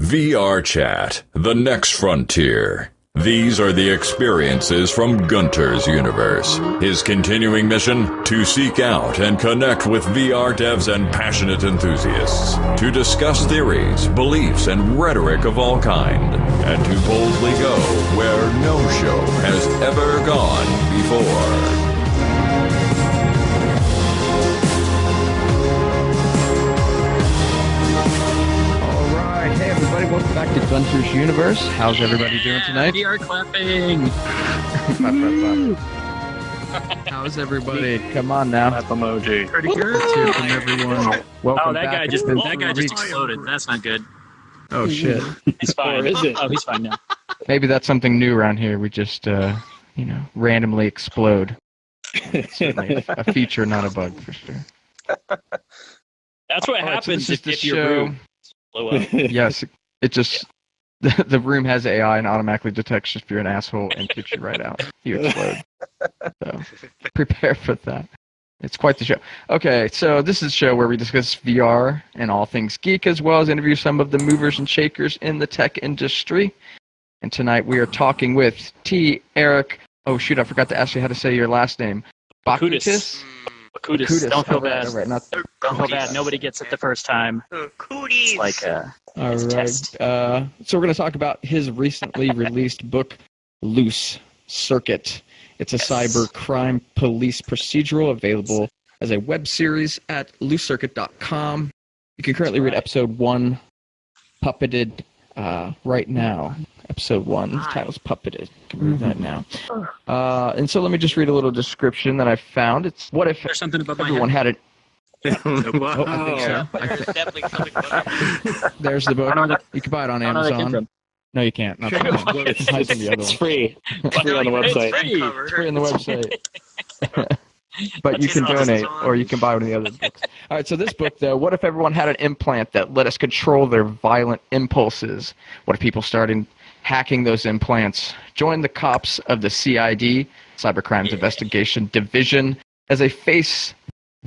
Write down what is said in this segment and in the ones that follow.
VR Chat, the next frontier. These are the experiences from Gunter's universe. His continuing mission? To seek out and connect with VR devs and passionate enthusiasts. To discuss theories, beliefs, and rhetoric of all kind. And to boldly go where no show has ever gone before. Welcome back to Gunter's Universe. How's everybody doing tonight? We are clapping. How's everybody? Come on now. Clap emoji. Pretty good. Hear from everyone. Welcome That back. guy just exploded. That's not good. Oh shit. He's fine. Or is it? Oh, he's fine now. Maybe that's something new around here. We just, randomly explode. Certainly a feature, not a bug, for sure. That's what happens if your room blow up. Yes, it just the room has AI and automatically detects if you're an asshole and kicks you right out. You explode. So prepare for that. It's quite the show. Okay, so this is a show where we discuss VR and all things geek, as well as interview some of the movers and shakers in the tech industry. And tonight we are talking with Eric. Oh shoot, I forgot to ask you how to say your last name. Bakutis. Bakutis. Don't feel bad. Right, Don't feel bad. Nobody gets it the first time. It's like all right. test. So we're going to talk about his recently released book, Loose Circuit. It's a cybercrime police procedural available as a web series at loosecircuit.com. You can currently read episode 1, puppeted, right now. Episode 1. The title's Puppeted. You can read that now. And so let me just read a little description that I found. It's what if There's something about everyone had it. Wow. I think so. There's the book. You can buy it on Amazon. No, you can't. Not It's free. It's free on the website. It's free on the website. But you can donate, or you can buy one of the other books. All right, so this book, though, what if everyone had an implant that let us control their violent impulses? What if people started hacking those implants? Join the cops of the CID, Cybercrimes Investigation Division, as they face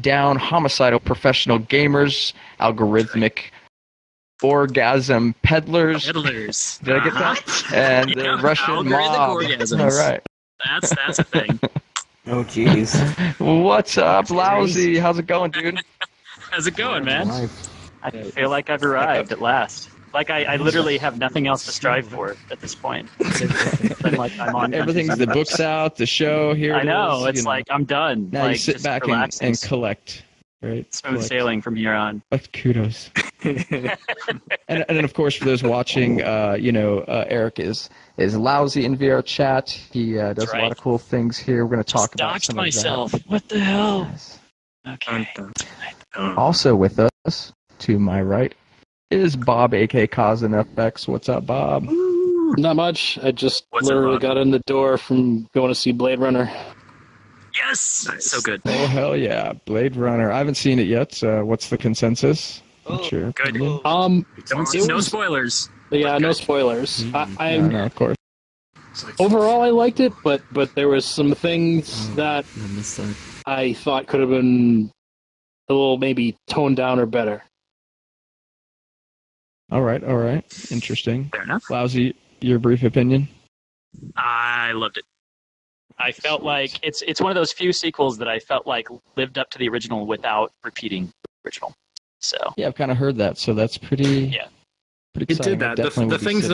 down homicidal professional gamers, algorithmic orgasm peddlers. Did I get that? And the Russian mob. Orgasms. All right. That's a thing. Oh, jeez. What's up, Lousy? How's it going, dude? How's it going, man? I feel like I've arrived at last. Like I literally have nothing else to strive for at this point. Like I'm on. Everything's the book's out, the show here. I know. It's like I'm done. Now like, you sit back and collect. Right. Smooth sailing from here on. Kudos. and then of course for those watching, Eric is lousy in VR chat. He does a lot of cool things here. We're going to talk about some myself. of that. What the hell? Yes. Okay. Also with us, to my right, is Bob, a.k.a. Cousin FX. What's up, Bob? Not much. I just literally got in the door from going to see Blade Runner. Yes! Nice. So good. Oh, hell yeah. Blade Runner. I haven't seen it yet. What's the consensus? Good. No spoilers. Yeah, no spoilers. No, of course. Overall, I liked it, but there was some things that I thought could have been a little maybe toned down or better. All right. Interesting. Fair enough. Lousy, your brief opinion? I loved it. I felt like it's one of those few sequels that I felt like lived up to the original without repeating the original. So yeah, I've kind of heard that. So that's pretty. Yeah. Pretty exciting. It did that. The things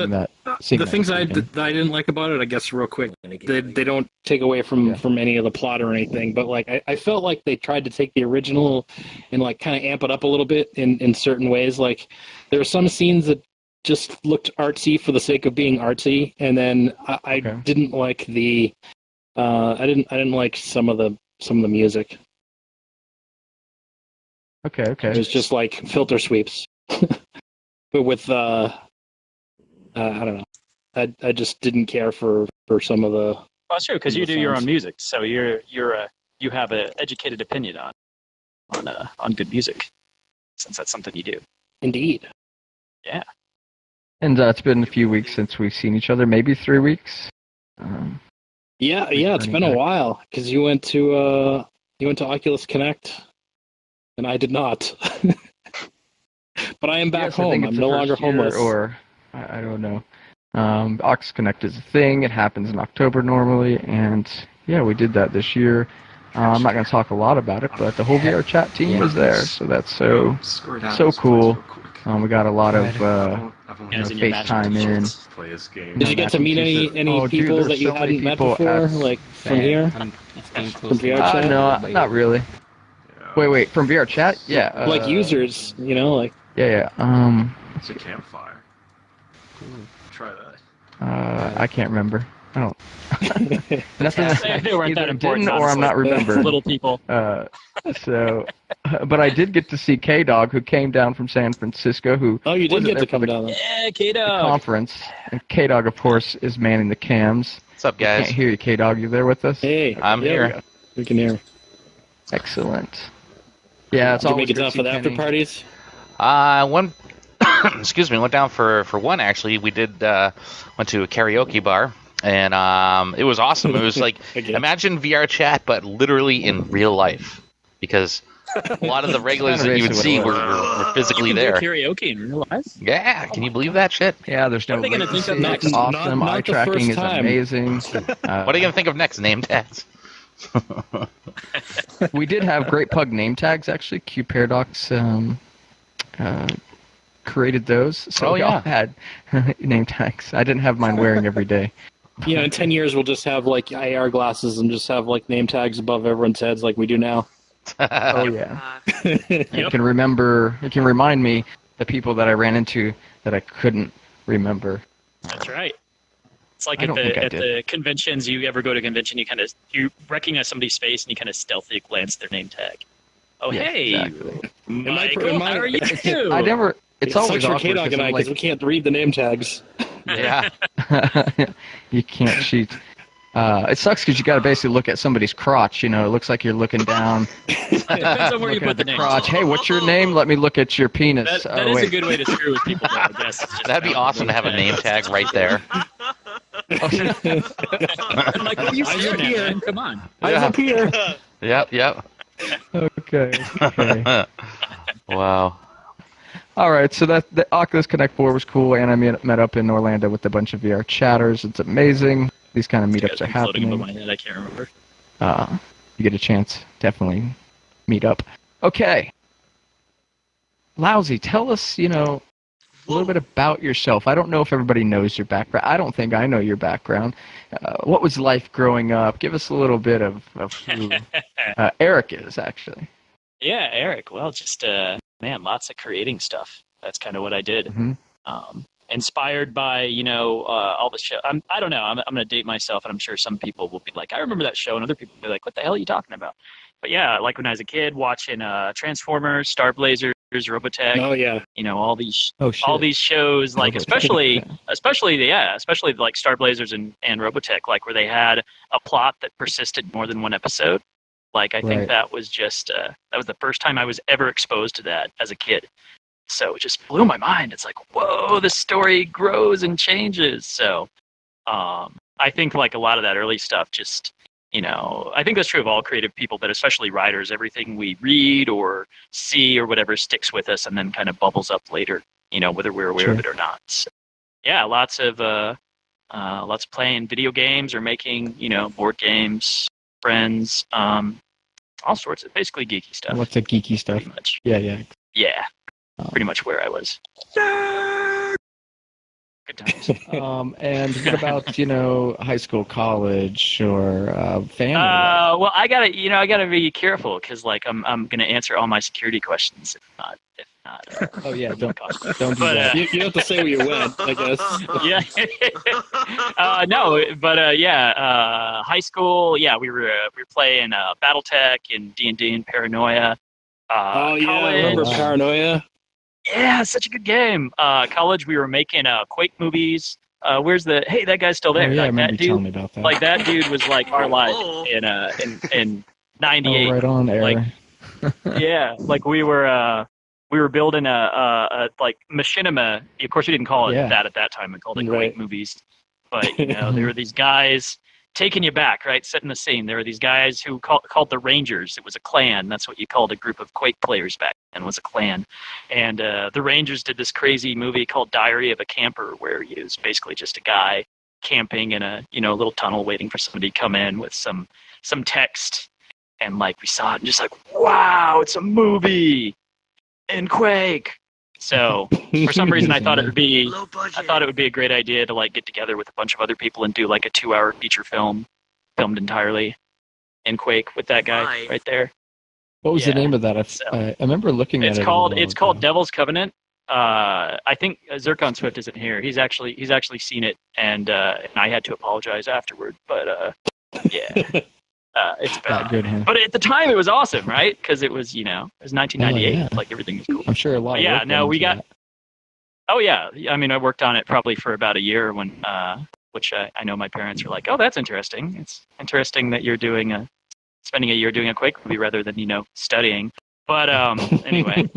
that I didn't like about it, I guess, real quick, they don't take away from any of the plot or anything. But like, I felt like they tried to take the original and like kind of amp it up a little bit in certain ways. Like there were some scenes that just looked artsy for the sake of being artsy, and then I didn't like the. I didn't like some of the music. Okay. It was just like filter sweeps, but with I don't know. I just didn't care for some of the. Well, it's true because you do your own music, so you have an educated opinion on good music, since that's something you do. Indeed. Yeah. And it's been a few weeks since we've seen each other. Maybe 3 weeks. Yeah, it's been a while because you went to Oculus Connect, and I did not. But I am back home. I'm no longer homeless. I don't know. Oculus Connect is a thing. It happens in October normally, and yeah, we did that this year. I'm not going to talk a lot about it, but the whole VR chat team is there, so that's so cool. We got a lot of FaceTime in. Did you get to meet any people that you hadn't met before, like from here? From VR chat? No, not really. Wait, from VR chat? Yeah. Like users, like. Yeah. It's a campfire. Try that. I can't remember. I don't. Nothing. They weren't that important, or I'm not remembering. Little people. So, but I did get to see K-Dog, who came down from San Francisco. You did get to come down. Yeah, K-Dog. Conference, and K-Dog, of course, is manning the cams. What's up, guys? I can't hear you, K-Dog. You there with us? Hey, I'm here. We can hear. Excellent. Yeah, it's all. Did you make it down for the after parties? Went down for one actually. We did went to a karaoke bar, and it was awesome. It was like imagine VR chat, but literally in real life, because a lot of the regulars that you would see were physically there. Karaoke in real life? Yeah, can you believe that shit? Yeah, there's no. What are they gonna think of next? It's awesome. Not Eye tracking is time. amazing. What are you gonna think of next? Name tags. We did have great pug name tags actually. Q Paradox created those, so we all had name tags. I didn't have mine wearing every day. In 10 years we'll just have like AR glasses and just have like name tags above everyone's heads like we do now. Oh yeah. It can remind me the people that I ran into that I couldn't remember. That's right. It's like at the conventions, you ever go to a convention, you recognize somebody's face and you kind of stealthily glance their name tag. Oh, yeah, hey, exactly. Michael, how are you? I never. It's always for awkward K-Dog and I because we can't read the name tags. Yeah. You can't cheat. It sucks because you got to basically look at somebody's crotch. It looks like you're looking down. Depends on where you put the name. Crotch. Hey, what's your name? Let me look at your penis. That is a good way to screw with people, though, I guess. That'd be awesome to have a name tag right there. I'm like, what are you staring at, man? Come on. I'm up here. Yep. Okay. Wow. All right, so the Oculus Connect 4 was cool, and I met up in Orlando with a bunch of VR chatters. It's amazing. These kind of meetups are happening. Above my head, I can't remember. You get a chance, definitely meet up. Okay. Lousy, tell us, a little bit about yourself. I don't know if everybody knows your background. I don't think I know your background. What was life growing up? Give us a little bit of who Eric is, actually. Yeah, Eric. Well, just, lots of creating stuff. That's kind of what I did. Mm-hmm. Inspired by, all the show. I don't know. I'm going to date myself, and I'm sure some people will be like, I remember that show, and other people will be like, what the hell are you talking about? But yeah, like when I was a kid, watching Transformers, Star Blazers, Robotech. Oh yeah. All these shows, like especially like Star Blazers and Robotech, like where they had a plot that persisted more than one episode. Like I think that was just that was the first time I was ever exposed to that as a kid. So it just blew my mind. It's like, whoa, the story grows and changes. So I think like a lot of that early stuff just, I think that's true of all creative people, but especially writers. Everything we read or see or whatever sticks with us and then kind of bubbles up later, whether we're aware of it or not. So, yeah, lots of playing video games or making, board games, friends, all sorts of basically geeky stuff. What's the geeky stuff? Pretty much. Yeah. Pretty much where I was. Good times. And what about, high school, college, or family? Well, I gotta be careful because, like, I'm gonna answer all my security questions. If not. Oh yeah, don't do but, that. You have to say where you went, I guess. Yeah. No, but high school. Yeah, we were playing BattleTech and D&D and Paranoia. College, I remember Paranoia. Yeah, such a good game. College, we were making Quake movies. Where's that guy's still there. Oh, yeah, like, I remember that you dude, telling me about that. Like that dude was like our life in '98. Oh, right on, Eric. Yeah, like we were building a like machinima. Of course, we didn't call it that at that time. We called it Quake movies. But there were these guys taking you back, right? Setting the scene. There were these guys who called the Rangers. It was a clan. That's what you called a group of Quake players back then, was a clan. And the Rangers did this crazy movie called Diary of a Camper, where he was basically just a guy camping in a little tunnel waiting for somebody to come in with some text. And like we saw it and just like, wow, it's a movie in Quake. So for some reason I thought it would be a great idea to like get together with a bunch of other people and do like a 2-hour feature film filmed entirely in Quake with that guy right there. What was the name of that? I remember looking at it. It's called Devil's Covenant. I think Zircon Swift isn't here. He's actually seen it, and I had to apologize afterward. But yeah. It's bad. Good, huh? But at the time it was awesome, right? Because it was, it was 1998. Yeah. Like everything was cool. I'm sure a lot of work we got. That. Oh yeah, I mean, I worked on it probably for about a year when, which I know my parents were like, "Oh, that's interesting. It's interesting that you're spending a year doing a Quake movie rather than studying." But anyway,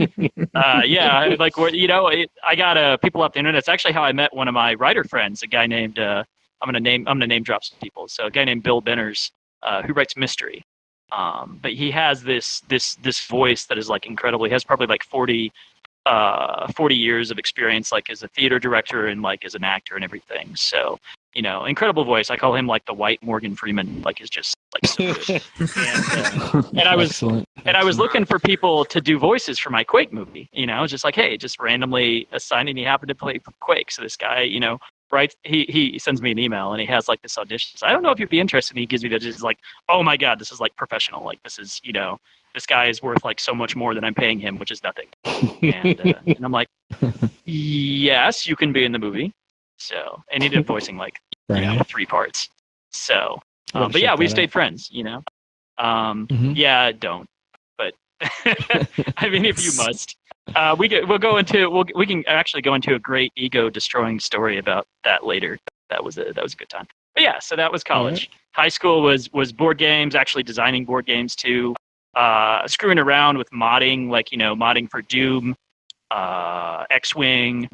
yeah, like I got people off the internet. It's actually how I met one of my writer friends, a guy named I'm gonna name drop some people. So a guy named Bill Benners. Who writes mystery, but he has this voice that is like incredible. He has probably like 40 years of experience, like as a theater director and like as an actor and everything. So incredible voice. I call him like the white Morgan Freeman. Like is just like so good. And I was looking for people to do voices for my Quake movie. Just like, hey, just randomly assigned, and he happened to play Quake. So this guy, right, he sends me an email and he has like this audition. So I don't know if you'd be interested. And he gives me that, just like, oh my god, this is like professional. Like this is this guy is worth like so much more than I'm paying him, which is nothing. And I'm like, yes, you can be in the movie. So and he did voicing like 3 parts. So but yeah, we stayed friends. Yeah, don't. But I mean, if you must. We can actually go into a great ego destroying story about that later. That was a good time. But yeah, so that was college. Right. High school was board games, actually designing board games too, screwing around with modding, like modding for Doom, X-Wing,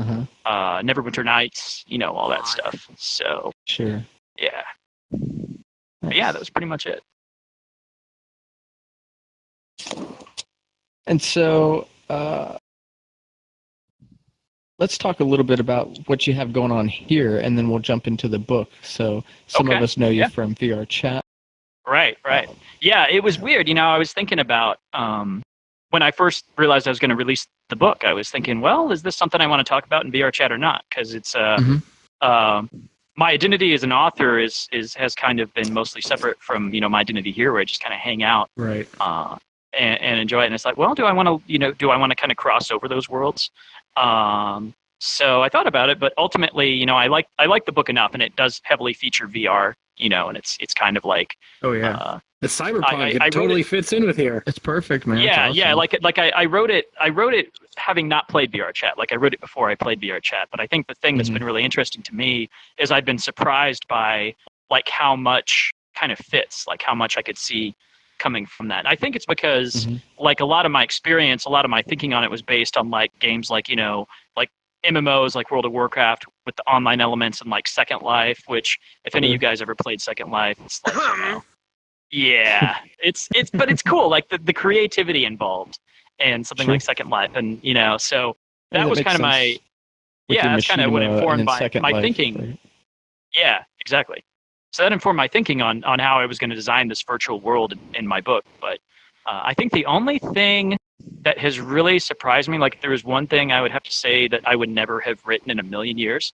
Neverwinter Nights, all that stuff. So sure, yeah, nice. Yeah, that was pretty much it. And so. Let's talk a little bit about what you have going on here, and then we'll jump into the book. So some of us know you from VR Chat. Right. Yeah, it was weird. I was thinking about when I first realized I was going to release the book, I was thinking, well, is this something I want to talk about in VR Chat or not? Because it's my identity as an author has kind of been mostly separate from my identity here, where I just kind of hang out. Right. And enjoy it. And it's like, well, do I want to kind of cross over those worlds? So I thought about it, but ultimately, I like the book enough, and it does heavily feature VR, and it's kind of like, oh yeah, the cyberpunk it totally fits in with here. It's perfect, man. Yeah, awesome. yeah. Like I wrote it having not played VR Chat. Like I wrote it before I played VR Chat, but I think the thing that's been really interesting to me is I've been surprised by like how much kind of fits, like how much I could see coming from that. And I think it's because like a lot of my experience, a lot of my thinking on it was based on like games like, like MMOs like World of Warcraft with the online elements, and like Second Life, which if any of you guys ever played Second Life, it's like, yeah, but it's cool. Like the creativity involved and something like Second Life. And, so that was kind of my, that's kind of what informed my thinking. Right? Yeah, exactly. So that informed my thinking on how I was going to design this virtual world in my book. But I think the only thing that has really surprised me, like if there was one thing I would have to say that I would never have written in a million years,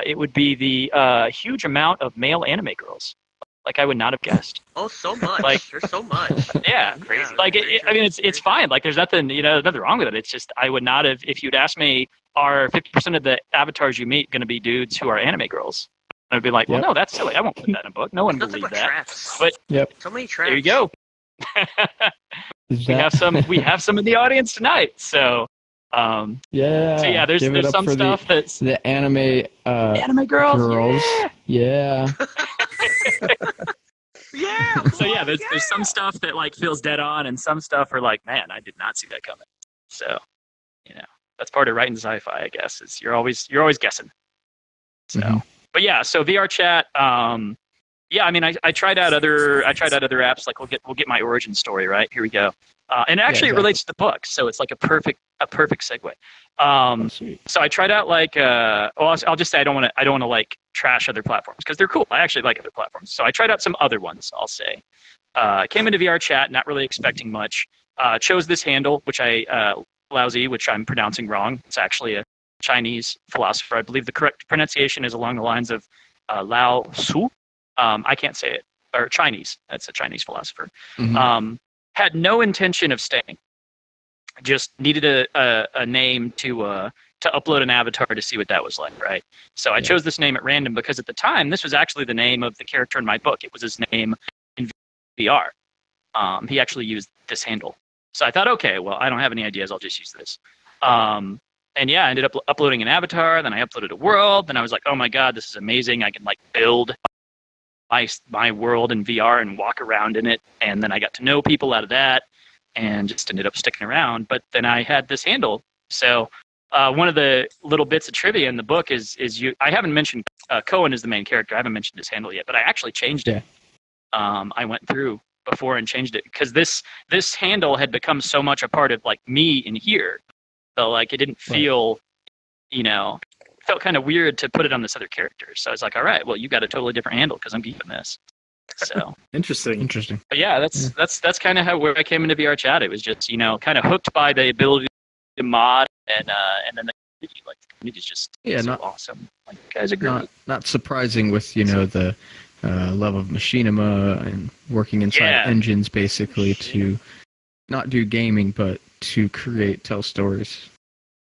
it would be the huge amount of male anime girls. Like I would not have guessed. Oh, so much. Like, there's so much. Yeah, crazy. Like I mean, it's fine. Like there's nothing, nothing wrong with it. It's just I would not have, if you'd asked me, are 50% of the avatars you meet going to be dudes who are anime girls? I'd be like, well, no, that's silly. I won't put that in a book. No one will believe that. Traps. But so many traps. There you go. We have some in the audience tonight. So yeah. So yeah, there's some stuff that's the anime girls. Yeah. Yeah. So yeah, there's some stuff that like feels dead on, and some stuff are like, man, I did not see that coming. So that's part of writing sci-fi, I guess. Is you're always guessing. So. But yeah, so VR Chat, Yeah, I mean, I tried out other apps. Like we'll get my origin story right. Here we go. And actually, it relates to the book, so it's like a perfect segue. So I tried out like I'll just say I don't want to like trash other platforms because they're cool. I actually like other platforms. So I tried out some other ones. I'll say. Came into VR chat, not really expecting much. Chose this handle, which which I'm pronouncing wrong. It's actually a Chinese philosopher. I believe the correct pronunciation is along the lines of Lao Tzu. I can't say it. Or Chinese. That's a Chinese philosopher. Mm-hmm. Had no intention of staying. Just needed a name to upload an avatar to see what that was like, right? So I chose this name at random because at the time, this was actually the name of the character in my book. It was his name in VR. He actually used this handle. So I thought, okay, well, I don't have any ideas. I'll just use this. And yeah, I ended up uploading an avatar. Then I uploaded a world. Then I was like, oh my God, this is amazing. I can like build my world in VR and walk around in it. And then I got to know people out of that and just ended up sticking around. But then I had this handle. So one of the little bits of trivia in the book is I haven't mentioned Cohen is the main character. I haven't mentioned his handle yet, but I actually changed it. I went through before and changed it because this handle had become so much a part of like me in here. So like it didn't feel, felt kind of weird to put it on this other character. So I was like, all right, well, you got a totally different handle because I'm keeping this. So interesting. But yeah, that's kind of where I came into VR chat. It was just kind of hooked by the ability to mod and then the community. Like the community is just so awesome. Like you guys are great. Not surprising with the love of machinima and working inside engines basically to not do gaming but to tell stories.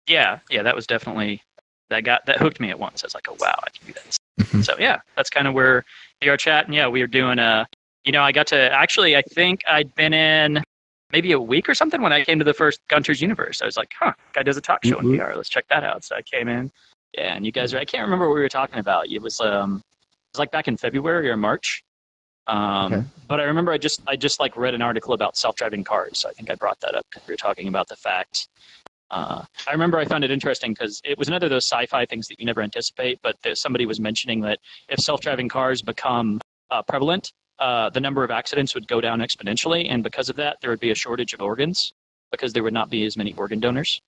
Yeah, that was definitely that hooked me at once. I was like, oh wow, I can do this. Mm-hmm. So yeah, that's kind of where VR chat, and yeah, we were doing I got to I think I'd been in maybe a week or something when I came to the first Gunter's Universe. I was like, guy does a talk show in VR. Let's check that out. So I came in, and you guys I can't remember what we were talking about. It was like back in February or March. But I remember I just like read an article about self-driving cars. So I think I brought that up because we were talking about the fact. I remember I found it interesting because it was another of those sci-fi things that you never anticipate, but somebody was mentioning that if self-driving cars become prevalent, the number of accidents would go down exponentially, and because of that, there would be a shortage of organs because there would not be as many organ donors,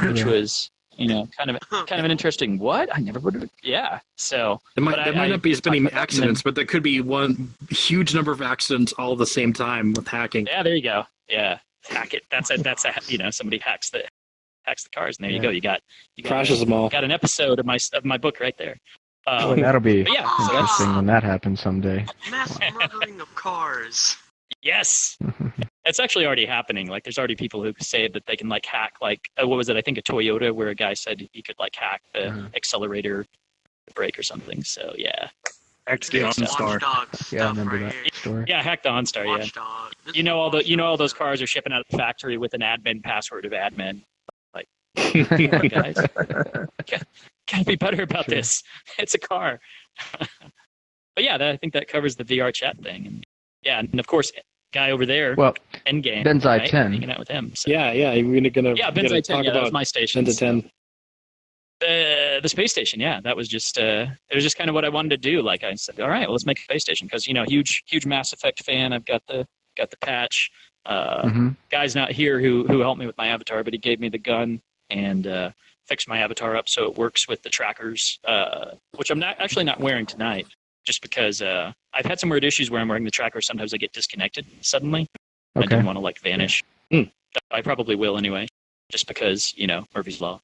which was kind of an interesting what? I never would have. Yeah. So there might not be as many accidents, but there could be one huge number of accidents all at the same time with hacking. Yeah, there you go. Yeah, hack it. That's somebody hacks the cars, and there you go. You got crashes them all. Got an episode of my book right there. That'll be interesting when that happens someday. Mass smuggling of cars. Yes. It's actually already happening. Like, there's already people who say that they can, like, hack, like, what was it? I think a Toyota where a guy said he could, like, hack the accelerator brake or something. So, yeah. Hack the OnStar. Yeah, I remember that story. Yeah, hack the OnStar, yeah. All those cars are shipping out of the factory with an admin password of admin. Like, guys, gotta be better about this. It's a car. But, yeah, I think that covers the VR chat thing. And, yeah, and, of course, guy over there, Endgame. Benzai 10. Hanging out with him. So. Yeah, we're gonna Benzai 10. Yeah, that was my station. Benzai 10. The space station. Yeah, that was just it was just kind of what I wanted to do. Like I said, all right, well, let's make a space station because huge Mass Effect fan. I've got the patch. Guy's not here who helped me with my avatar, but he gave me the gun and fixed my avatar up so it works with the trackers, which I'm not wearing tonight. Just because I've had some weird issues where I'm wearing the tracker. Sometimes I get disconnected suddenly. I didn't want to vanish. I probably will anyway, just because, Murphy's Law.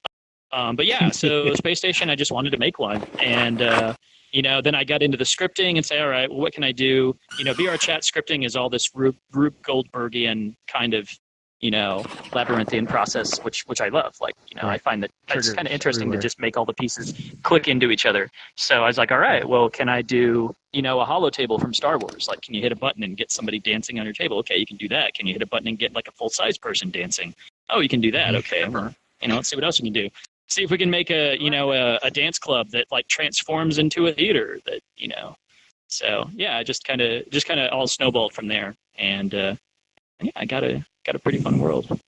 But yeah, so space station, I just wanted to make one. And, then I got into the scripting and say, all right, well, what can I do? VR chat scripting is all this Rube Goldbergian kind of, labyrinthian process, which I love. I find that it's kind of interesting to just make all the pieces click into each other. So I was like, all right, well, can I do, a holo table from Star Wars? Like, can you hit a button and get somebody dancing on your table? Okay, you can do that. Can you hit a button and get like a full-size person dancing? Oh, you can do that. Okay, let's see what else we can do. See if we can make a dance club that like transforms into a theater that, So yeah, just kind of all snowballed from there. And I got a pretty fun world.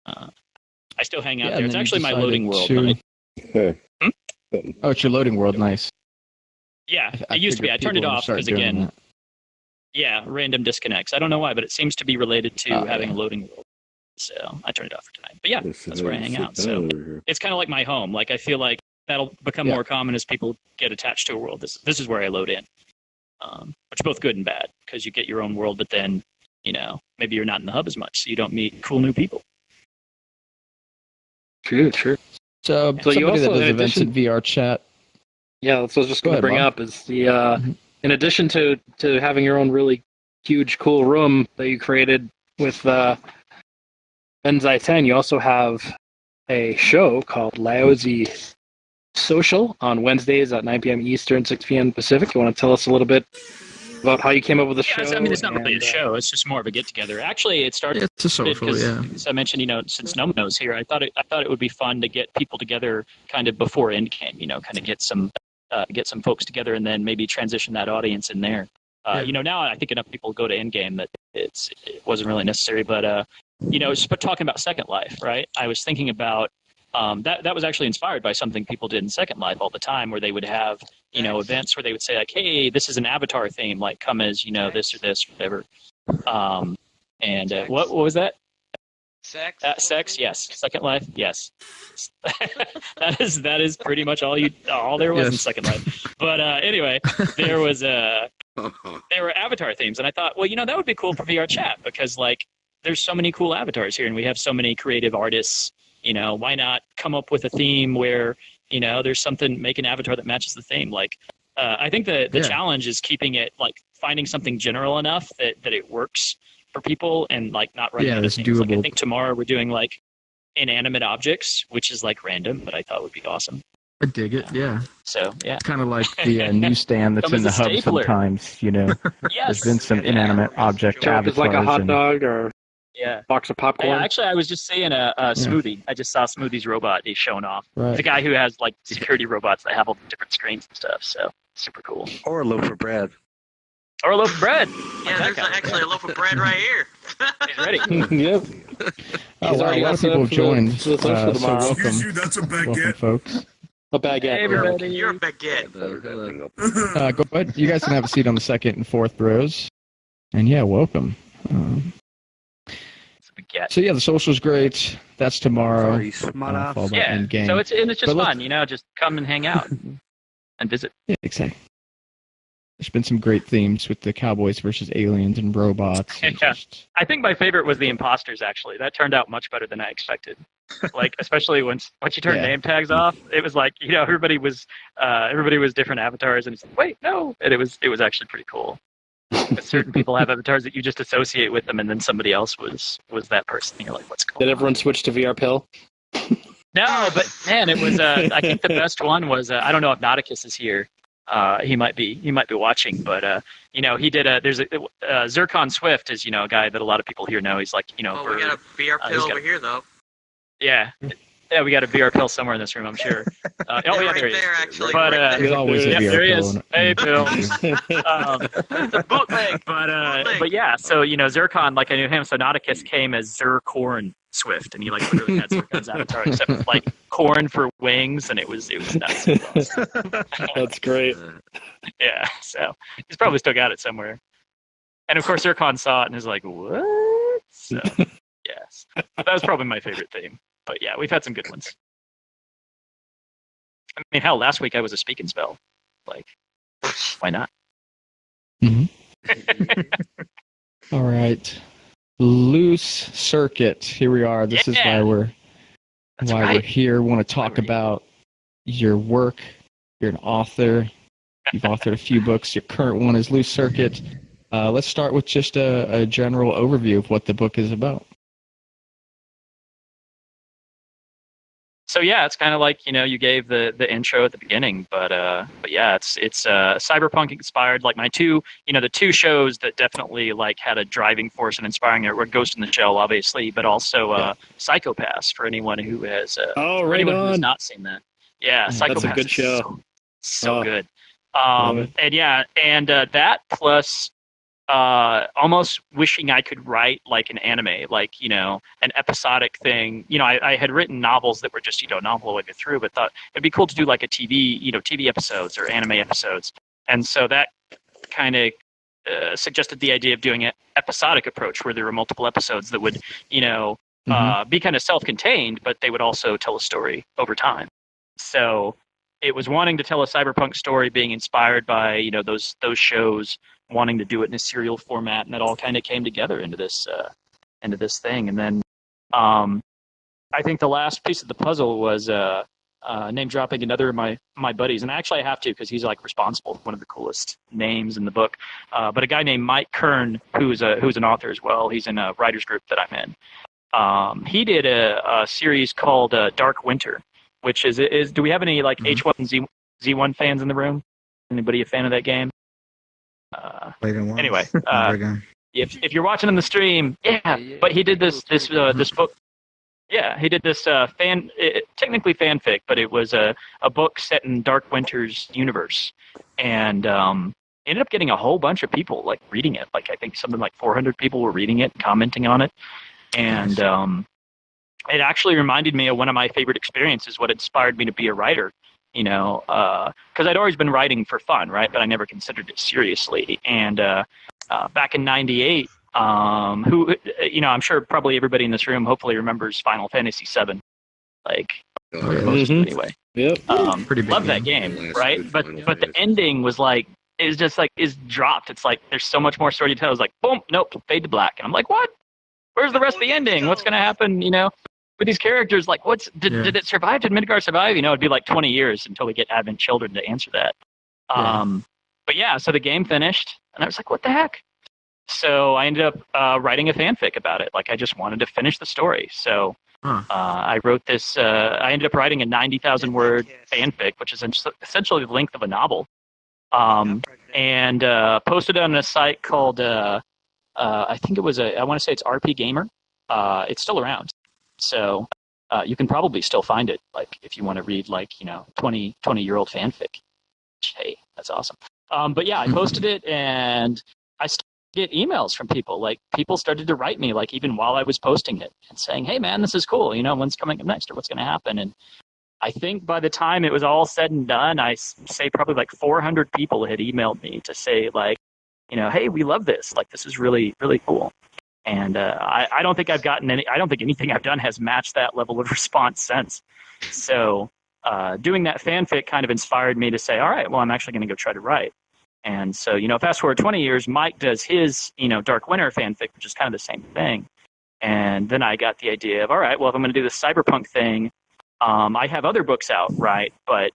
I still hang out there. It's actually my loading world. Oh, it's your loading world. Nice. Yeah, it used to be. I turned it off because, again, Yeah, random disconnects. I don't know why, but it seems to be related to having a loading world. So I turned it off for tonight. But yeah, that's where I hang out. So it's kind of like my home. Like I feel like that'll become more common as people get attached to a world. This is where I load in, which is both good and bad because you get your own world, but then maybe you're not in the hub as much, so you don't meet cool new people. True. So you also that does events in VR chat. Yeah, that's what I was just going to bring up. Is the in addition to having your own really huge, cool room that you created with Benzai 10, you also have a show called Lousy Social on Wednesdays at 9 p.m. Eastern, 6 p.m. Pacific. You want to tell us a little bit about how you came up with the show? I mean, it's not really a show. It's just more of a get-together. Actually, it started... It's a social, as I mentioned, since Nomo's here, I thought it would be fun to get people together kind of before Endgame, kind of get some folks together and then maybe transition that audience in there. Now I think enough people go to Endgame that it wasn't really necessary. But, just talking about Second Life, right? I was thinking about that was actually inspired by something people did in Second Life all the time, where they would have, events where they would say like, hey, this is an avatar theme, like come as, this or this, whatever. What was that? Sex? Sex, yes. Second Life, yes. that is pretty much all there was in Second Life. But anyway, there were avatar themes, and I thought, well, that would be cool for VR chat because like there's so many cool avatars here, and we have so many creative artists. Why not come up with a theme where there's something, make an avatar that matches the theme? Like, I think the challenge is keeping it like finding something general enough that it works for people and like not running out of things. Like, I think tomorrow we're doing like inanimate objects, which is like random, but I thought would be awesome. I dig it. Yeah. So yeah, it's kind of like the newsstand that's in the hub sometimes. Yes. There's been some inanimate object avatars. It's like a hot dog or box of popcorn. Actually, I was just seeing a Smoothie. I just saw Smoothie's robot. He's showing off. Right. The guy who has like security robots that have all the different screens and stuff. So super cool. Or a loaf of bread. Or a loaf of bread. Yeah, there's actually a loaf of bread right here. He's ready. Yep. A lot of people have joined. So welcome. Excuse you, that's a baguette. Welcome, folks. A baguette. Hey, everybody. You're a baguette. Go ahead. You guys can have a seat on the second and fourth rows. And welcome. So the social's great. That's tomorrow. Endgame. So it's just fun, just come and hang out and visit. Yeah, exactly. There's been some great themes with the cowboys versus aliens and robots. And I think my favorite was the imposters. Actually, that turned out much better than I expected. Like especially once you turn name tags off, it was like everybody was different avatars, and it's like, wait, no, and it was actually pretty cool. Certain people have avatars that you just associate with them, and then somebody else was that person. And you're like, what's going on? Did everyone switch to VR Pill? No, but man, it was. I think the best one was. I don't know if Nauticus is here. He might be watching, but he did there's a Zircon Swift is a guy that a lot of people here know. He's like we got a VR Pill over here though. Yeah. Yeah, we got a VR Pill somewhere in this room, I'm sure. There he is. Actually. But there's always a VR there he Pill. is. Hey, Bill. It's a bootleg. But yeah, so Zircon, like I knew him. So Nauticus came as Zircorn Swift, and he like literally had Zircon's avatar, except with like corn for wings, and it was nuts. That's great. Yeah, so he's probably still got it somewhere. And of course, Zircon saw it and is like, "What?" So yes, that was probably my favorite theme. But yeah, we've had some good ones. I mean, hell, last week I was a speak and spell. Like, why not? Mm-hmm. All right. Loose circuit. Here we are. This is why we're here. We want to talk about your work. You're an author. You've authored a few books. Your current one is Loose Circuit. Let's start with just a general overview of what the book is about. So yeah, it's kind of like you gave the intro at the beginning, but yeah, it's cyberpunk inspired. Like my the two shows that definitely like had a driving force and inspiring it were Ghost in the Shell, obviously, but also Psychopaths for anyone who has anyone who has not seen that. Yeah, Psychopaths. That's a good show. So good. And that plus. Almost wishing I could write like an anime, like, an episodic thing. I had written novels that were just, novel all the way through, but thought it'd be cool to do like a TV, TV episodes or anime episodes. And so that kind of suggested the idea of doing an episodic approach where there were multiple episodes that would, be kind of self-contained, but they would also tell a story over time. So it was wanting to tell a cyberpunk story, being inspired by those shows, wanting to do it in a serial format, and it all kind of came together into this thing. And then I think the last piece of the puzzle was name dropping another of my buddies, and actually I have to because he's like responsible for one of the coolest names in the book. But a guy named Mike Kern, who's an author as well. He's in a writers group that I'm in. He did a series called Dark Winter, which is do we have any like H1 and Z1 fans in the room? Anybody a fan of that game? Anyway, if you're watching in the stream, but he did this book. Yeah, he did this technically fanfic, but it was a book set in Dark Winter's universe, and ended up getting a whole bunch of people like reading it. Like I think something like 400 people were reading it, commenting on it, and it actually reminded me of one of my favorite experiences. What inspired me to be a writer, because I'd always been writing for fun, right? But I never considered it seriously. And back in '98. I'm sure probably everybody in this room hopefully remembers Final Fantasy VII. Like, most anyway. Yep. Pretty big love that game, right? But the ending was like, is just like, is dropped. It's like, there's so much more story to tell. It's like, boom, nope, fade to black. And I'm like, what? Where's the rest of the ending? What's going to happen, with these characters? Like, did it survive? Did Midgar survive? It'd be like 20 years until we get Advent Children to answer that. But yeah, so the game finished, and I was like, what the heck? So I ended up writing a fanfic about it. Like I just wanted to finish the story. So I wrote this. I ended up writing a 90,000 word fanfic, which is essentially the length of a novel, and posted it on a site called I think it was I want to say it's RP Gamer. It's still around, so you can probably still find it. Like if you want to read 20-year-old fanfic. Hey, that's awesome. But yeah, I posted it, and I get emails from people. Like people started to write me, like even while I was posting it, and saying, "Hey man, this is cool. When's coming up next, or what's going to happen?" And I think by the time it was all said and done, I say probably like 400 people had emailed me to say like, "Hey, we love this. Like this is really, really cool." And I don't think I've gotten any. I don't think anything I've done has matched that level of response since. So doing that fanfic kind of inspired me to say, "All right, well, I'm actually going to go try to write." And so, fast forward 20 years, Mike does his, Dark Winter fanfic, which is kind of the same thing. And then I got the idea of, all right, well, if I'm going to do this cyberpunk thing, I have other books out, right? But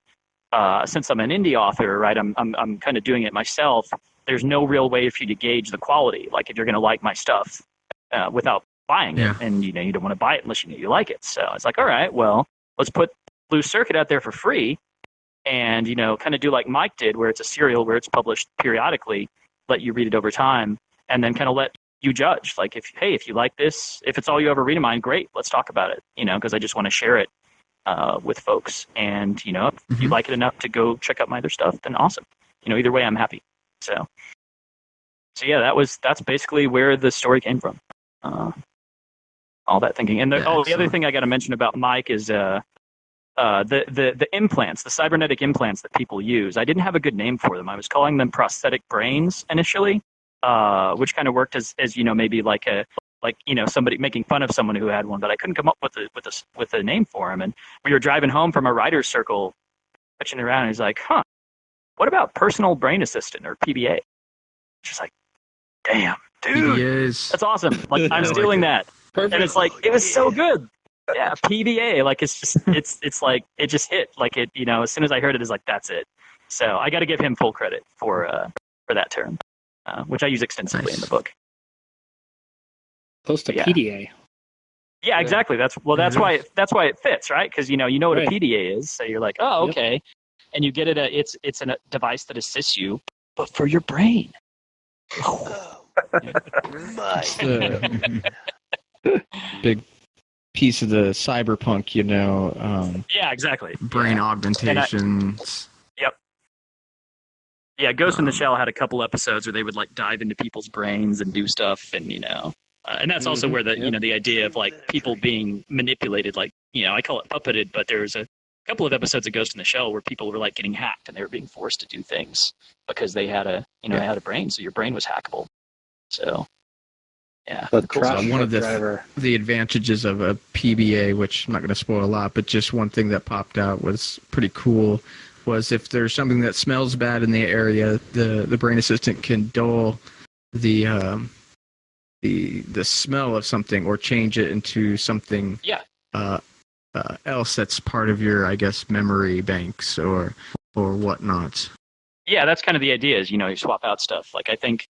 since I'm an indie author, right, I'm kind of doing it myself. There's no real way for you to gauge the quality, like if you're going to like my stuff without buying it. And, you don't want to buy it unless you like it. So it's like, all right, well, let's put Blue Circuit out there for free. And, kind of do like Mike did, where it's a serial, where it's published periodically, let you read it over time, and then kind of let you judge. Like, if you like this, if it's all you ever read of mine, great, let's talk about it, because I just want to share it with folks. And, if you like it enough to go check out my other stuff, then awesome. Either way, I'm happy. So yeah, that's basically where the story came from. All that thinking. And the other thing I got to mention about Mike is the implants, the cybernetic implants that people use. I didn't have a good name for them. I was calling them prosthetic brains initially, which kind of worked as maybe like somebody making fun of someone who had one, but I couldn't come up with a name for him. And we were driving home from a writer's circle, touching around, and he's like, what about personal brain assistant, or PBA? Just like, damn, dude, PBAs. That's awesome. Like I'm stealing that. Perfect. And it's like, it was so good. Yeah, PBA, like it's just it's like it just hit, like it, as soon as I heard it, it's like that's it. So I got to give him full credit for that term, which I use extensively in the book. Close to PDA. Yeah, exactly. That's why it fits, right? Because you know what a PDA is, so you're like, oh, okay, and you get it. It's a device that assists you, but for your brain. Big piece of the cyberpunk, yeah, exactly. Brain augmentations. Yep. Yeah, Ghost in the Shell had a couple episodes where they would like dive into people's brains and do stuff, and and that's also where the the idea of like people being manipulated, like I call it puppeted, but there's a couple of episodes of Ghost in the Shell where people were like getting hacked and they were being forced to do things because they had a had a brain, so your brain was hackable. So yeah, cool. One of the advantages of a PBA, which I'm not going to spoil a lot, but just one thing that popped out was pretty cool, was if there's something that smells bad in the area, the brain assistant can dull the smell of something or change it into something else that's part of your, I guess, memory banks or whatnot. Yeah, that's kind of the idea. Is you swap out stuff. Like I think.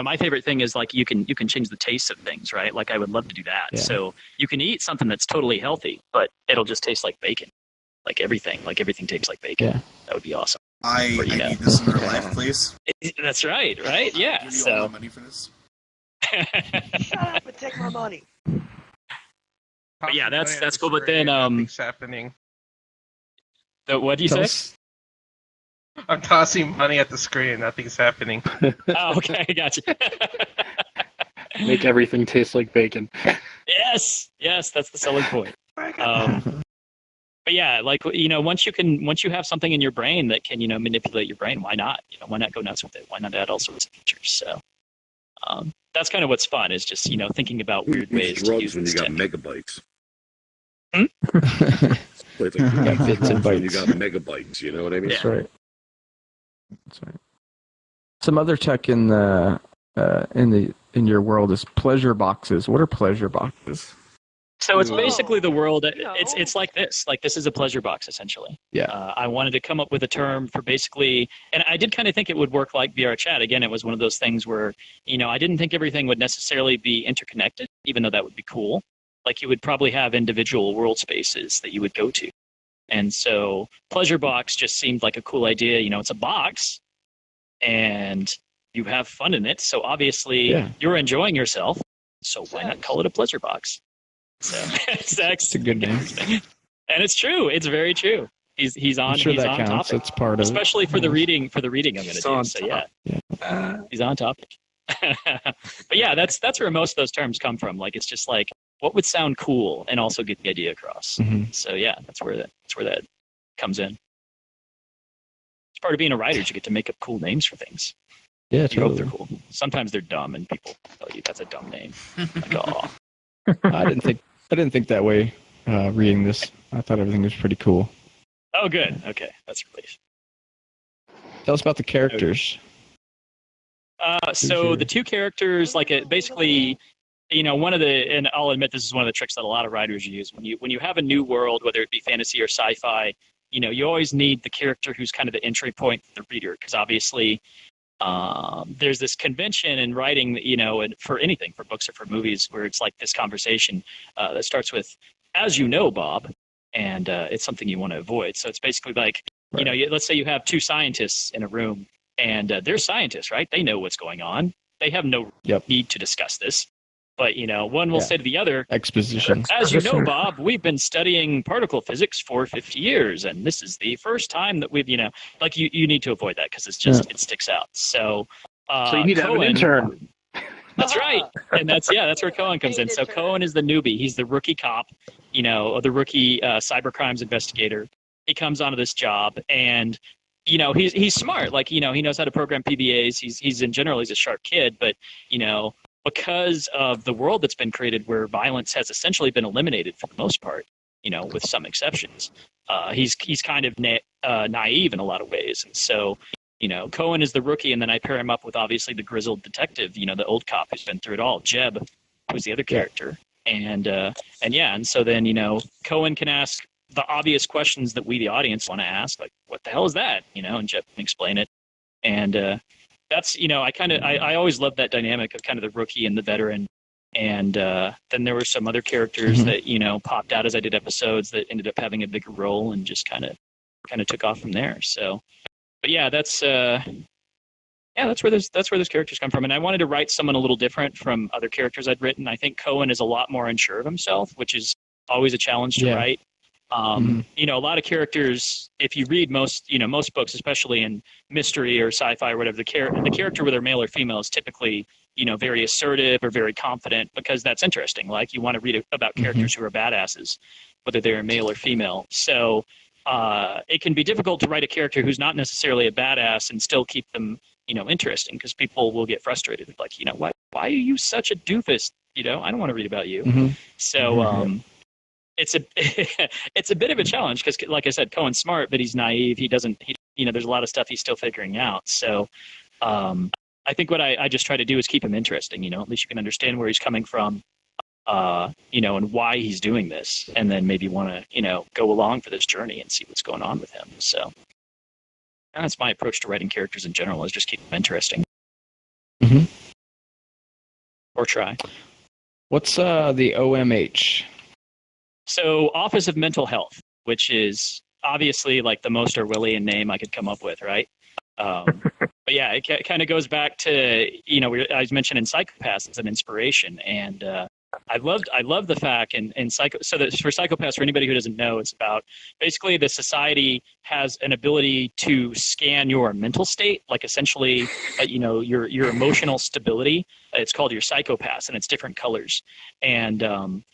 My favorite thing is like you can change the taste of things, right? Like I would love to do that. Yeah. So you can eat something that's totally healthy, but it'll just taste like bacon. Like everything tastes like bacon. Yeah. That would be awesome. I need this in real life, please. That's right? Yeah. Give you all my money for this. Shut up and take my money. But yeah, that's cool. But then nothing's happening. What do you say? I'm tossing money at the screen. Nothing's happening. Oh, okay, gotcha. Make everything taste like bacon. Yes, that's the selling point. But yeah, like once you have something in your brain that can manipulate your brain, why not? Why not go nuts with it? Why not add all sorts of features? So that's kind of what's fun is just thinking about weird ways to use when you got megabytes. Like you got bits and bytes. You got megabytes. You know what I mean? That's right. That's right. Some other tech in your world is pleasure boxes. What are pleasure boxes? So it's basically the world. It's like this. Like this is a pleasure box essentially. Yeah. I wanted to come up with a term for basically, and I did kind of think it would work like VR chat. Again, it was one of those things where I didn't think everything would necessarily be interconnected, even though that would be cool. Like you would probably have individual world spaces that you would go to. And so pleasure box just seemed like a cool idea. It's a box and you have fun in it. So obviously you're enjoying yourself. So why not call it a pleasure box? So it's a good name. And it's true. It's very true. He's on counts. topic. It's part of especially for the reading I'm going to do. So yeah. He's on topic. But yeah, that's where most of those terms come from. Like it's just like what would sound cool and also get the idea across. Mm-hmm. So yeah, that's where that comes in. It's part of being a writer. You get to make up cool names for things. Yeah, you hope they're cool. Sometimes they're dumb, and people tell you that's a dumb name. Like, oh. I didn't think that way. Reading this, I thought everything was pretty cool. Oh, good. Okay, that's a relief. Tell us about the characters. So the two characters, basically, one of the, and I'll admit this is one of the tricks that a lot of writers use. When you have a new world, whether it be fantasy or sci-fi, you always need the character who's kind of the entry point for the reader, because obviously there's this convention in writing, and for anything, for books or for movies, where it's like this conversation that starts with, as you know, Bob, and it's something you want to avoid. So it's basically like, right. Let's say you have two scientists in a room, and they're scientists, right? They know what's going on. They have no need to discuss this. But, one will say to the other, exposition. As you know, Bob, we've been studying particle physics for 50 years, and this is the first time that we've, you need to avoid that because it's just, it sticks out. So you need to have an intern. That's right. And that's where Cohen comes in. So Cohen is the newbie. He's the rookie cop, the rookie cybercrimes investigator. He comes onto this job, and he's smart. Like, he knows how to program PBAs. He's in general, he's a sharp kid, but, because of the world that's been created where violence has essentially been eliminated for the most part, with some exceptions, he's kind of naive in a lot of ways. And so, Cohen is the rookie, and then I pair him up with obviously the grizzled detective, the old cop who's been through it all, Jeb, who's the other character. And so then, Cohen can ask the obvious questions that we, the audience, want to ask, like, what the hell is that? And Jeb can explain it. And that's, I always loved that dynamic of kind of the rookie and the veteran. And then there were some other characters that, popped out as I did episodes that ended up having a bigger role and just kind of took off from there. So, but yeah, that's where those characters come from. And I wanted to write someone a little different from other characters I'd written. I think Cohen is a lot more unsure of himself, which is always a challenge to write. A lot of characters, if you read most books, especially in mystery or sci-fi or whatever, the character, whether male or female, is typically, very assertive or very confident, because that's interesting. Like, you want to read about characters who are badasses, whether they're male or female. So, it can be difficult to write a character who's not necessarily a badass and still keep them, interesting, because people will get frustrated. Like, why are you such a doofus? I don't want to read about you. Mm-hmm. So it's a it's a bit of a challenge because, like I said, Cohen's smart, but he's naive. He doesn't. There's a lot of stuff he's still figuring out. So I think what I just try to do is keep him interesting. At least you can understand where he's coming from. And why he's doing this, and then maybe want to, go along for this journey and see what's going on with him. So that's my approach to writing characters in general, is just keep them interesting. Mm-hmm. Or try. What's the OMH? So Office of Mental Health, which is obviously like the most Orwellian name I could come up with, right? But yeah, it kind of goes back to, I was mentioning Psychopaths as an inspiration, and I love the fact in Psycho. So that for Psychopaths, for anybody who doesn't know, it's about basically the society has an ability to scan your mental state, like essentially, your emotional stability. It's called your Psychopaths, and it's different colors. And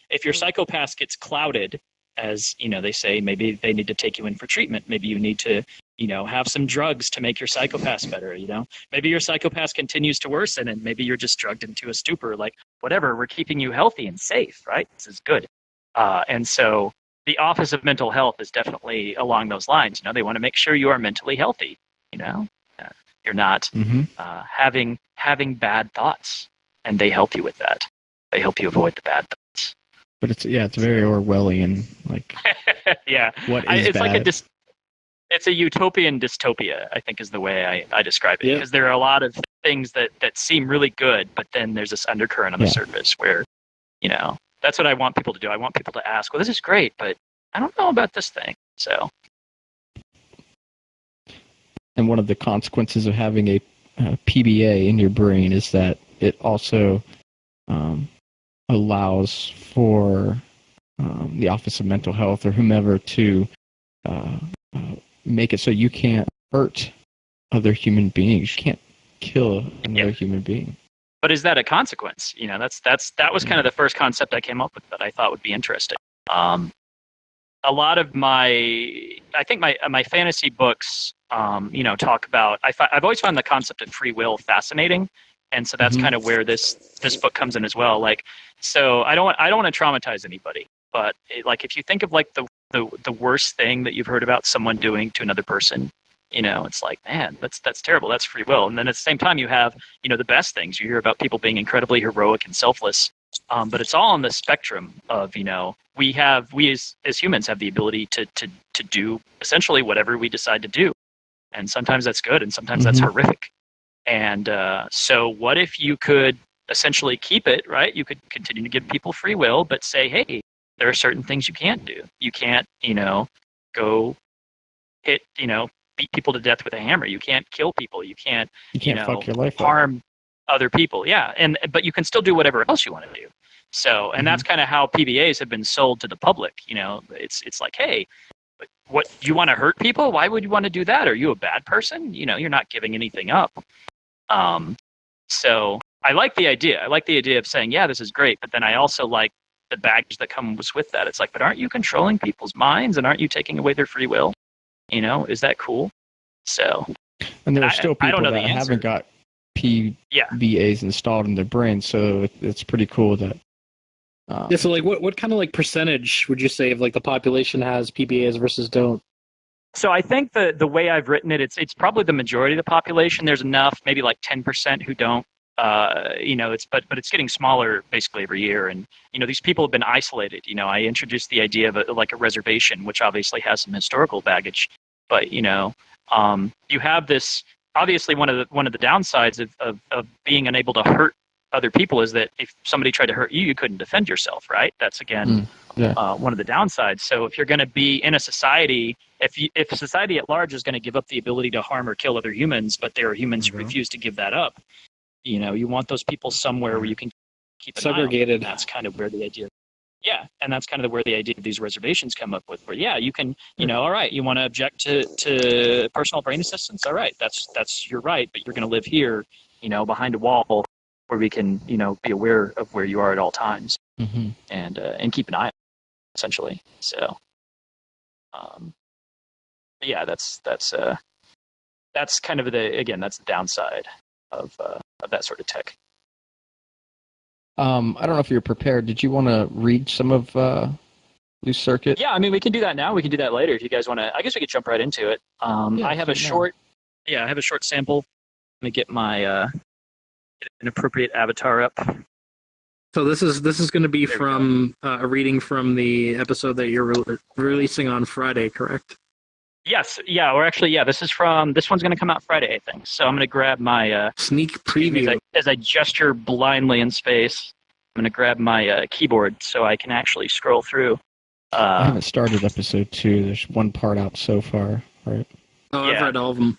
if your Psychopath gets clouded, as they say, maybe they need to take you in for treatment. Maybe you need to have some drugs to make your psychopath better, Maybe your psychopath continues to worsen, and maybe you're just drugged into a stupor. Like, whatever, we're keeping you healthy and safe, right? This is good. And so the Office of Mental Health is definitely along those lines. They want to make sure you are mentally healthy, you're not having bad thoughts, and they help you with that. They help you avoid the bad thoughts. But it's very Orwellian, like yeah. What is it's bad? like it's a utopian dystopia, I think is the way I describe it. Because there are a lot of things that seem really good, but then there's this undercurrent on the surface where, that's what I want people to do. I want people to ask, well, this is great, but I don't know about this thing. So. And one of the consequences of having a PBA in your brain is that it also allows for the Office of Mental Health or whomever to make it so you can't hurt other human beings. You can't kill another human being. But is that a consequence? That was kind of the first concept I came up with that I thought would be interesting. A lot of my fantasy books, talk about. I've always found the concept of free will fascinating, and so that's kind of where this book comes in as well. Like, so I don't want to traumatize anybody, but if you think of like the worst thing that you've heard about someone doing to another person, it's like, man, that's terrible. That's free will. And then at the same time, you have, the best things. You hear about people being incredibly heroic and selfless. But it's all on the spectrum of, we as humans have the ability to do essentially whatever we decide to do. And sometimes that's good, and sometimes that's horrific. And so what if you could essentially keep it, right? You could continue to give people free will, but say, hey, there are certain things you can't do. You can't, go hit, beat people to death with a hammer. You can't kill people. You can't fuck your life harm other people. Yeah. But you can still do whatever else you want to do. So, and that's kind of how PBAs have been sold to the public. It's like, hey, what, you want to hurt people? Why would you want to do that? Are you a bad person? You're not giving anything up. So I like the idea. I like the idea of saying, yeah, this is great. But then I also like the baggage that comes with that. It's like, but aren't you controlling people's minds, and aren't you taking away their free will? Is that cool? So, and there are still people that haven't got PBAs installed in their brain, so it's pretty cool that. So like, what kind of like percentage would you say of like the population has PBAs versus don't? So I think the way I've written it, it's probably the majority of the population. There's enough, maybe like 10% who don't. But it's getting smaller basically every year, and these people have been isolated. I introduced the idea of a reservation, which obviously has some historical baggage, but you have this. Obviously, one of the downsides of being unable to hurt other people is that if somebody tried to hurt you, you couldn't defend yourself, right? That's again one of the downsides. So if you're going to be in a society, if society at large is going to give up the ability to harm or kill other humans, but there are humans who refuse to give that up, you want those people somewhere where you can keep segregated. That's kind of where the idea. Yeah, and that's kind of where the idea of these reservations come up with. Where you can, all right, you want to object to personal brain assistance, all right, that's your right, but you're going to live here, behind a wall where we can, be aware of where you are at all times, and keep an eye on it, essentially. So, yeah, that's kind of that's the downside of that sort of tech. I don't know if you're prepared. Did you want to read some of Loose Circuit? Yeah, I mean, we can do that now. We can do that later if you guys want to. I guess we could jump right into it. I have a short sample. Let me get my an appropriate avatar up. So this is going to be from a reading from the episode that you're releasing on Friday, correct? Yes, yeah, or actually, yeah, this one's going to come out Friday, I think. So I'm going to grab my sneak preview as I gesture blindly in space. I'm going to grab my keyboard so I can actually scroll through. I haven't started episode 2. There's one part out so far, right? Oh, yeah. I've read all of them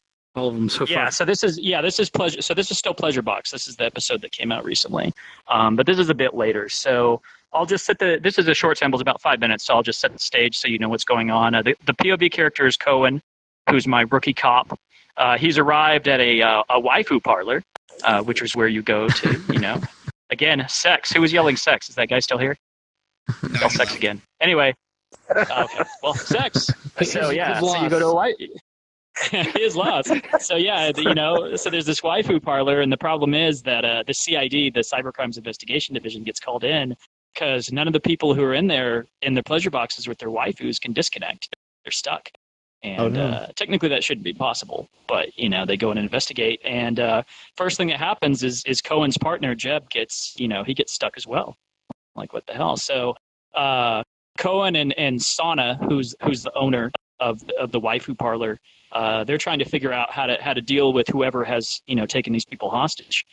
so far. Yeah, so this is pleasure. So this is still Pleasure Box. This is the episode that came out recently, but this is a bit later. So I'll just set this is a short sample, it's about 5 minutes, so I'll just set the stage so you know what's going on. The POV character is Cohen, who's my rookie cop. He's arrived at a waifu parlor, which is where you go to, again, sex. Who was yelling sex? Is that guy still here? Yell sex again. Anyway, okay, well, sex. So yeah, so you go to a waifu. He is lost. So yeah, so there's this waifu parlor, and the problem is that the CID, the Cybercrimes Investigation Division, gets called in because none of the people who are in their pleasure boxes with their waifus can disconnect. They're stuck. And technically that shouldn't be possible, but they go in and investigate. And first thing that happens is Cohen's partner Jeb gets he gets stuck as well. Like, what the hell? So Cohen and Sana, who's the owner of the waifu parlor, they're trying to figure out how to deal with whoever has taken these people hostage.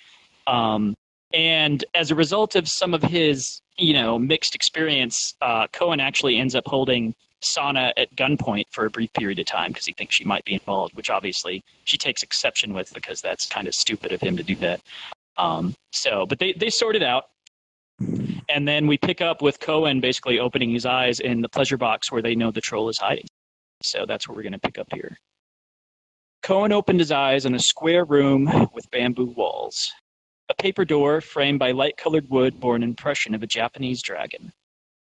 And as a result of some of his mixed experience, Cohen actually ends up holding Sana at gunpoint for a brief period of time because he thinks she might be involved, which obviously she takes exception with because that's kind of stupid of him to do that. But they sort it out. And then we pick up with Cohen basically opening his eyes in the pleasure box where they know the troll is hiding. So that's where we're going to pick up here. Cohen opened his eyes in a square room with bamboo walls. A paper door framed by light-colored wood bore an impression of a Japanese dragon.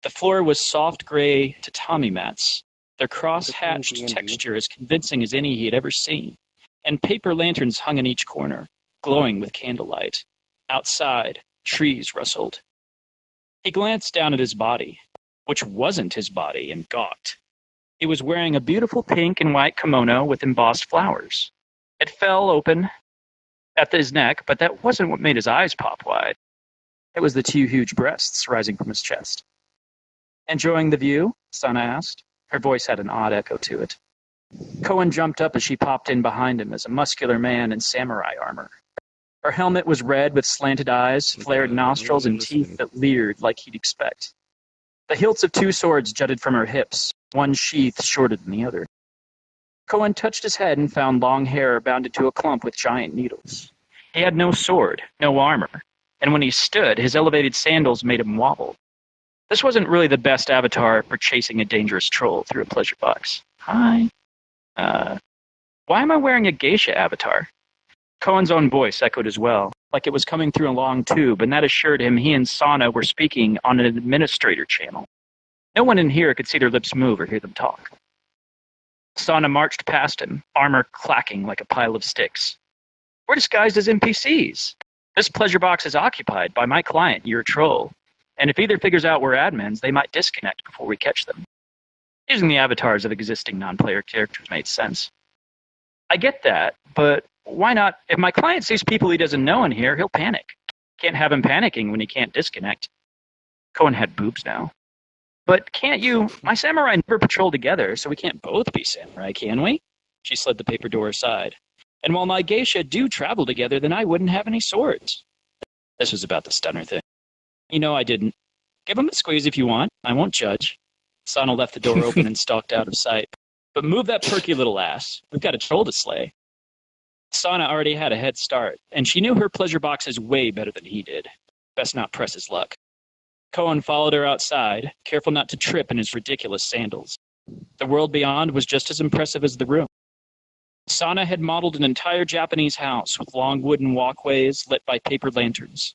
The floor was soft gray tatami mats, their cross-hatched texture as convincing as any he had ever seen, and paper lanterns hung in each corner, glowing with candlelight. Outside, trees rustled. He glanced down at his body, which wasn't his body, and gawked. He was wearing a beautiful pink and white kimono with embossed flowers. It fell open at his neck, but that wasn't what made his eyes pop wide. It was the 2 huge breasts rising from his chest. "Enjoying the view?" Sana asked. Her voice had an odd echo to it. Cohen jumped up as she popped in behind him as a muscular man in samurai armor. Her helmet was red with slanted eyes, flared nostrils, and teeth that leered like he'd expect. The hilts of 2 swords jutted from her hips, one sheath shorter than the other. Cohen touched his head and found long hair bound into a clump with giant needles. He had no sword, no armor, and when he stood, his elevated sandals made him wobble. This wasn't really the best avatar for chasing a dangerous troll through a pleasure box. Hi. Why am I wearing a geisha avatar? Cohen's own voice echoed as well, like it was coming through a long tube, and that assured him he and Sana were speaking on an administrator channel. No one in here could see their lips move or hear them talk. Sana marched past him, armor clacking like a pile of sticks. "We're disguised as NPCs. This pleasure box is occupied by my client, your troll, and if either figures out we're admins, they might disconnect before we catch them." Using the avatars of existing non-player characters made sense. "I get that, but why not? If my client sees people he doesn't know in here, he'll panic. Can't have him panicking when he can't disconnect." Cohen had boobs now. "But can't you? My samurai never patrol together, so we can't both be samurai, can we?" She slid the paper door aside. "And while my geisha do travel together, then I wouldn't have any swords." This was about the stunner thing. I didn't. "Give him a squeeze if you want. I won't judge." Sana left the door open and stalked out of sight. "But move that perky little ass. We've got a troll to slay." Sana already had a head start, and she knew her pleasure boxes way better than he did. Best not press his luck. Cohen followed her outside, careful not to trip in his ridiculous sandals. The world beyond was just as impressive as the room. Sana had modeled an entire Japanese house with long wooden walkways lit by paper lanterns.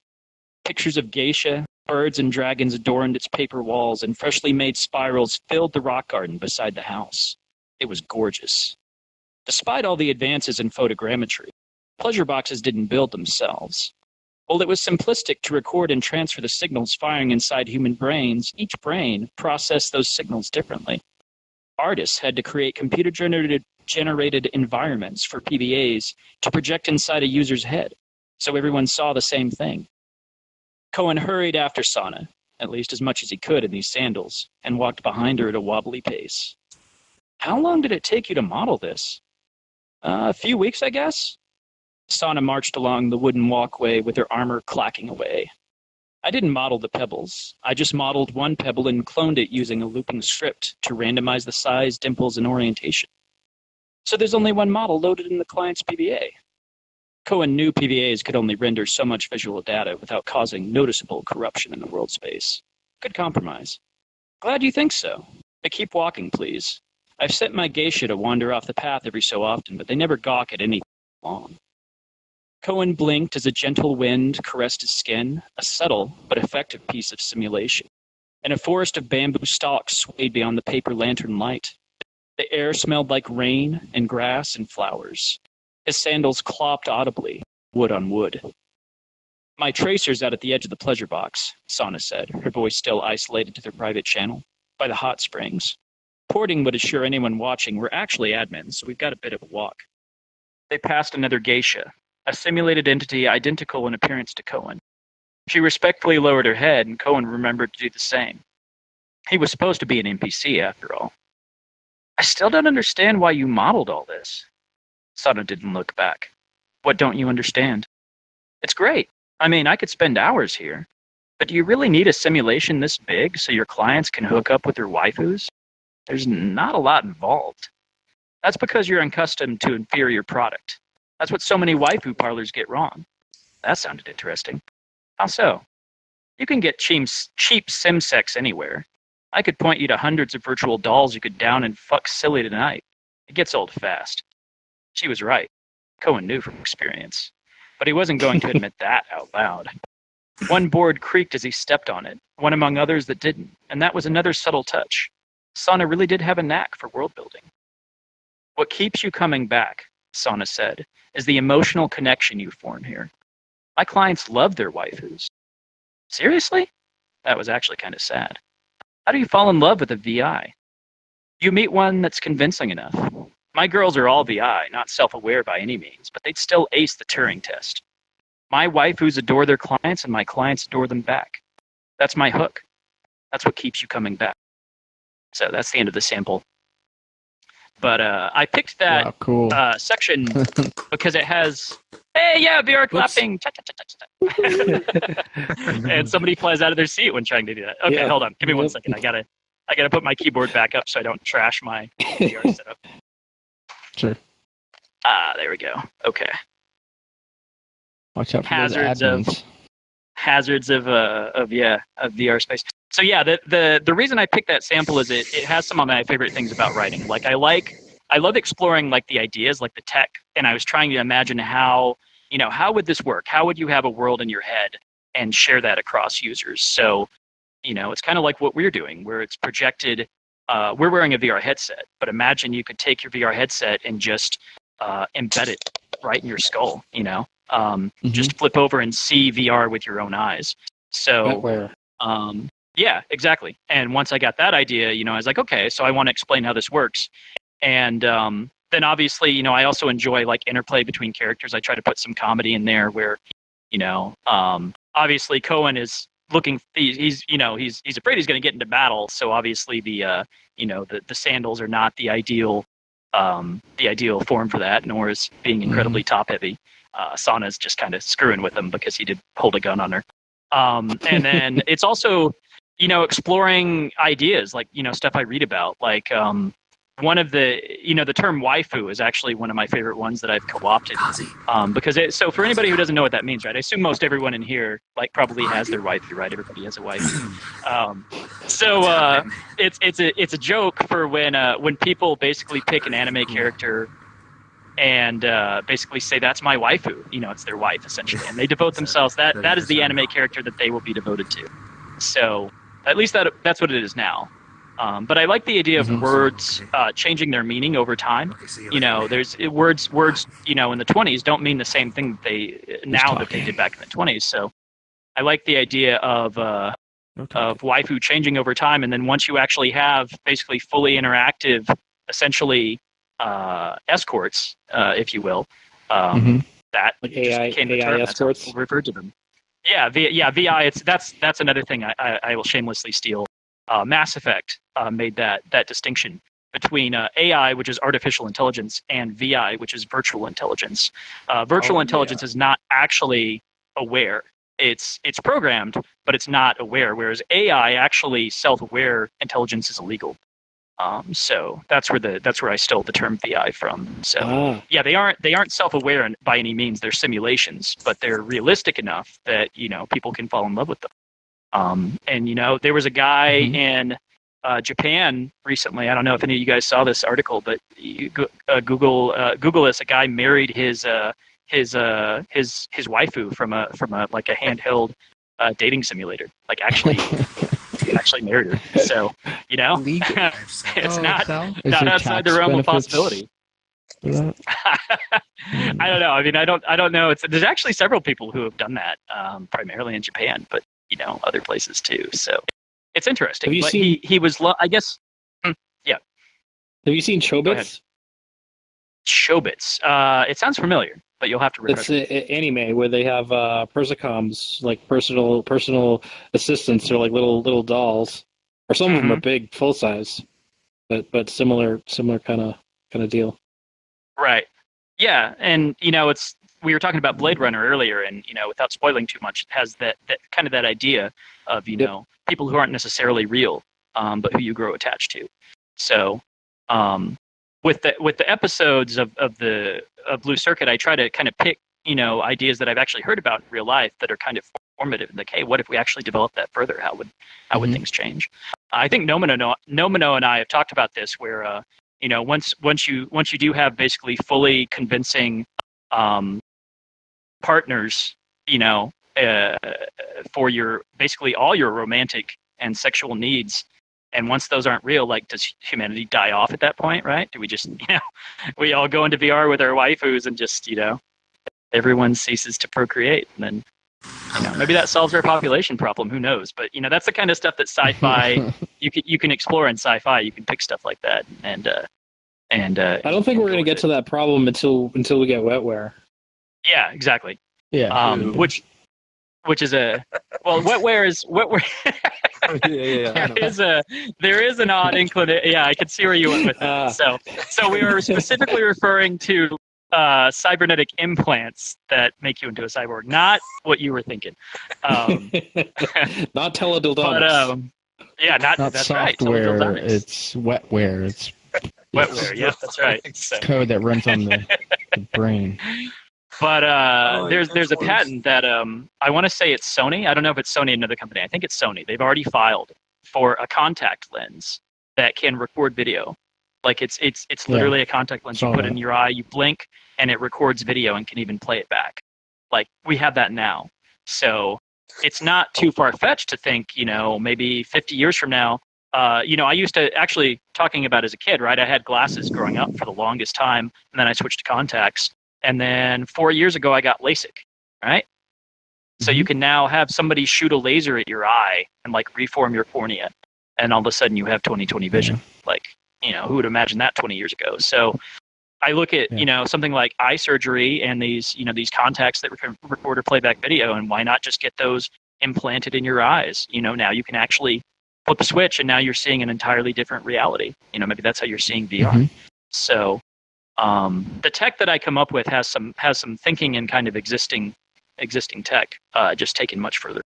Pictures of geisha, birds, and dragons adorned its paper walls, and freshly made spirals filled the rock garden beside the house. It was gorgeous. Despite all the advances in photogrammetry, pleasure boxes didn't build themselves. While it was simplistic to record and transfer the signals firing inside human brains, each brain processed those signals differently. Artists had to create computer-generated environments for PBAs to project inside a user's head, so everyone saw the same thing. Cohen hurried after Sana, at least as much as he could in these sandals, and walked behind her at a wobbly pace. How long did it take you to model this? A few weeks, I guess? Sana marched along the wooden walkway with her armor clacking away. I didn't model the pebbles. I just modeled one pebble and cloned it using a looping script to randomize the size, dimples, and orientation. So there's only one model loaded in the client's PBA. Cohen knew PBAs could only render so much visual data without causing noticeable corruption in the world space. Good compromise. Glad you think so. But keep walking, please. I've sent my geisha to wander off the path every so often, but they never gawk at anything long. Cohen blinked as a gentle wind caressed his skin, a subtle but effective piece of simulation. And a forest of bamboo stalks swayed beyond the paper lantern light. The air smelled like rain and grass and flowers. His sandals clopped audibly, wood on wood. My tracer's out at the edge of the pleasure box, Sana said, her voice still isolated to their private channel, by the hot springs. Porting would assure anyone watching we're actually admins, so we've got a bit of a walk. They passed another geisha, a simulated entity identical in appearance to Cohen. She respectfully lowered her head, and Cohen remembered to do the same. He was supposed to be an NPC, after all. I still don't understand why you modeled all this. Sana didn't look back. What don't you understand? It's great. I mean, I could spend hours here. But do you really need a simulation this big so your clients can hook up with their waifus? There's not a lot involved. That's because you're accustomed to inferior product. That's what so many waifu parlors get wrong. That sounded interesting. How so? You can get cheap sim sex anywhere. I could point you to hundreds of virtual dolls you could down and fuck silly tonight. It gets old fast. She was right. Cohen knew from experience. But he wasn't going to admit that out loud. One board creaked as he stepped on it, one among others that didn't, and that was another subtle touch. Sana really did have a knack for world building. What keeps you coming back, Sana said, is the emotional connection you form here. My clients love their waifus. Seriously? That was actually kind of sad. How do you fall in love with a VI? You meet one that's convincing enough. My girls are all VI, not self-aware by any means, but they'd still ace the Turing test. My waifus adore their clients, and my clients adore them back. That's my hook. That's what keeps you coming back. So that's the end of the sample. But I picked that section because it has, hey, yeah, VR clapping. And somebody flies out of their seat when trying to do that. Okay, hold on. Give me 1 second. I gotta put my keyboard back up so I don't trash my VR setup. Sure. There we go. Okay. Watch out for those admins. Hazards of VR space. So yeah, the reason I picked that sample is it has some of my favorite things about writing. Like I love exploring like the ideas, like the tech, and I was trying to imagine how would this work? How would you have a world in your head and share that across users? So, it's kind of like what we're doing, where it's projected. We're wearing a VR headset, but imagine you could take your VR headset and just embed it right in your skull. Just flip over and see VR with your own eyes. So, yeah, exactly. And once I got that idea, I was like, okay, so I want to explain how this works. And then obviously, I also enjoy like interplay between characters. I try to put some comedy in there where, obviously Cohen is looking, he's afraid he's going to get into battle. So obviously the sandals are not the ideal form for that, nor is being incredibly top heavy. Sana's just kind of screwing with him because he did hold a gun on her. And then it's also, exploring ideas like, stuff I read about, like, one of the, the term waifu is actually one of my favorite ones that I've co-opted. Because so for anybody who doesn't know what that means, right? I assume most everyone in here like probably has their waifu, right? Everybody has a waifu. It's a joke for when people basically pick an anime character and basically say that's my waifu. It's their wife essentially, and they devote themselves. That is the anime character that they will be devoted to. So at least that's what it is now. But I like the idea of words changing their meaning over time. There's words. In the 20s don't mean the same thing that they did back in the 20s. So I like the idea of waifu changing over time, and then once you actually have basically fully interactive, essentially escorts, if you will, that like AI escorts. That's how referred to them. Yeah, VI. That's another thing I will shamelessly steal. Mass Effect made that distinction between AI, which is artificial intelligence, and VI, which is virtual intelligence. Virtual intelligence is not actually aware. It's programmed, but it's not aware. Whereas AI, actually self-aware intelligence, is illegal. So that's where I stole the term VI from. So yeah, they aren't self-aware by any means. They're simulations, but they're realistic enough that people can fall in love with them. And there was a guy in Japan recently. I don't know if any of you guys saw this article, but Google this. A guy married his waifu from a like a handheld dating simulator. Like actually married her. So it's not outside the realm of possibility. I don't know. I mean, I don't know. There's actually several people who have done that, primarily in Japan, but other places too. So it's interesting. Have you seen? He was. I guess. Yeah. Have you seen Chobits? Chobits. It sounds familiar, but you'll have to. It's an anime where they have persicoms, like personal assistants. They're like little dolls, or some of them are big, full size, but similar kind of deal. Right. Yeah, and we were talking about Blade Runner earlier, and without spoiling too much, it has that kind of that idea of people who aren't necessarily real, but who you grow attached to. So with the episodes of Blue Circuit, I try to kind of pick ideas that I've actually heard about in real life that are kind of formative. Like, hey, what if we actually develop that further? How would things change? I think Nomino and I have talked about this, where once you do have basically fully convincing partners, for your basically all your romantic and sexual needs, and once those aren't real, like, does humanity die off at that point? Right? Do we just we all go into VR with our waifus and just everyone ceases to procreate, and then maybe that solves our population problem. Who knows? But that's the kind of stuff that sci-fi you can explore in sci-fi. You can pick stuff like that, and I don't think we're going to get to that problem until we get wetware. Yeah, exactly. Yeah. Which is wetware is wetware. There is an odd inclination. Yeah, I can see where you went with that. So we are specifically referring to cybernetic implants that make you into a cyborg, not what you were thinking. Not teledildonics. But that's software. Right. It's wetware. It's wetware. Yeah, that's right. So. Code that runs on the brain. But there's a patent that I want to say it's Sony. I don't know if it's Sony, another company. I think it's Sony. They've already filed for a contact lens that can record video. Like it's literally a contact lens you put in your eye, you blink, and it records video and can even play it back. Like, we have that now. So it's not too far-fetched to think, maybe 50 years from now. I used to actually, talking about as a kid, right? I had glasses growing up for the longest time, and then I switched to contacts. And then 4 years ago, I got LASIK, right? So you can now have somebody shoot a laser at your eye and like reform your cornea, and all of a sudden you have 20/20 vision. Like, who would imagine that 20 years ago? So I look at something like eye surgery and these contacts that record or playback video, and why not just get those implanted in your eyes? Now you can actually flip a switch, and now you're seeing an entirely different reality. Maybe that's how you're seeing VR. So the tech that I come up with has some thinking and kind of existing tech, just taken much further.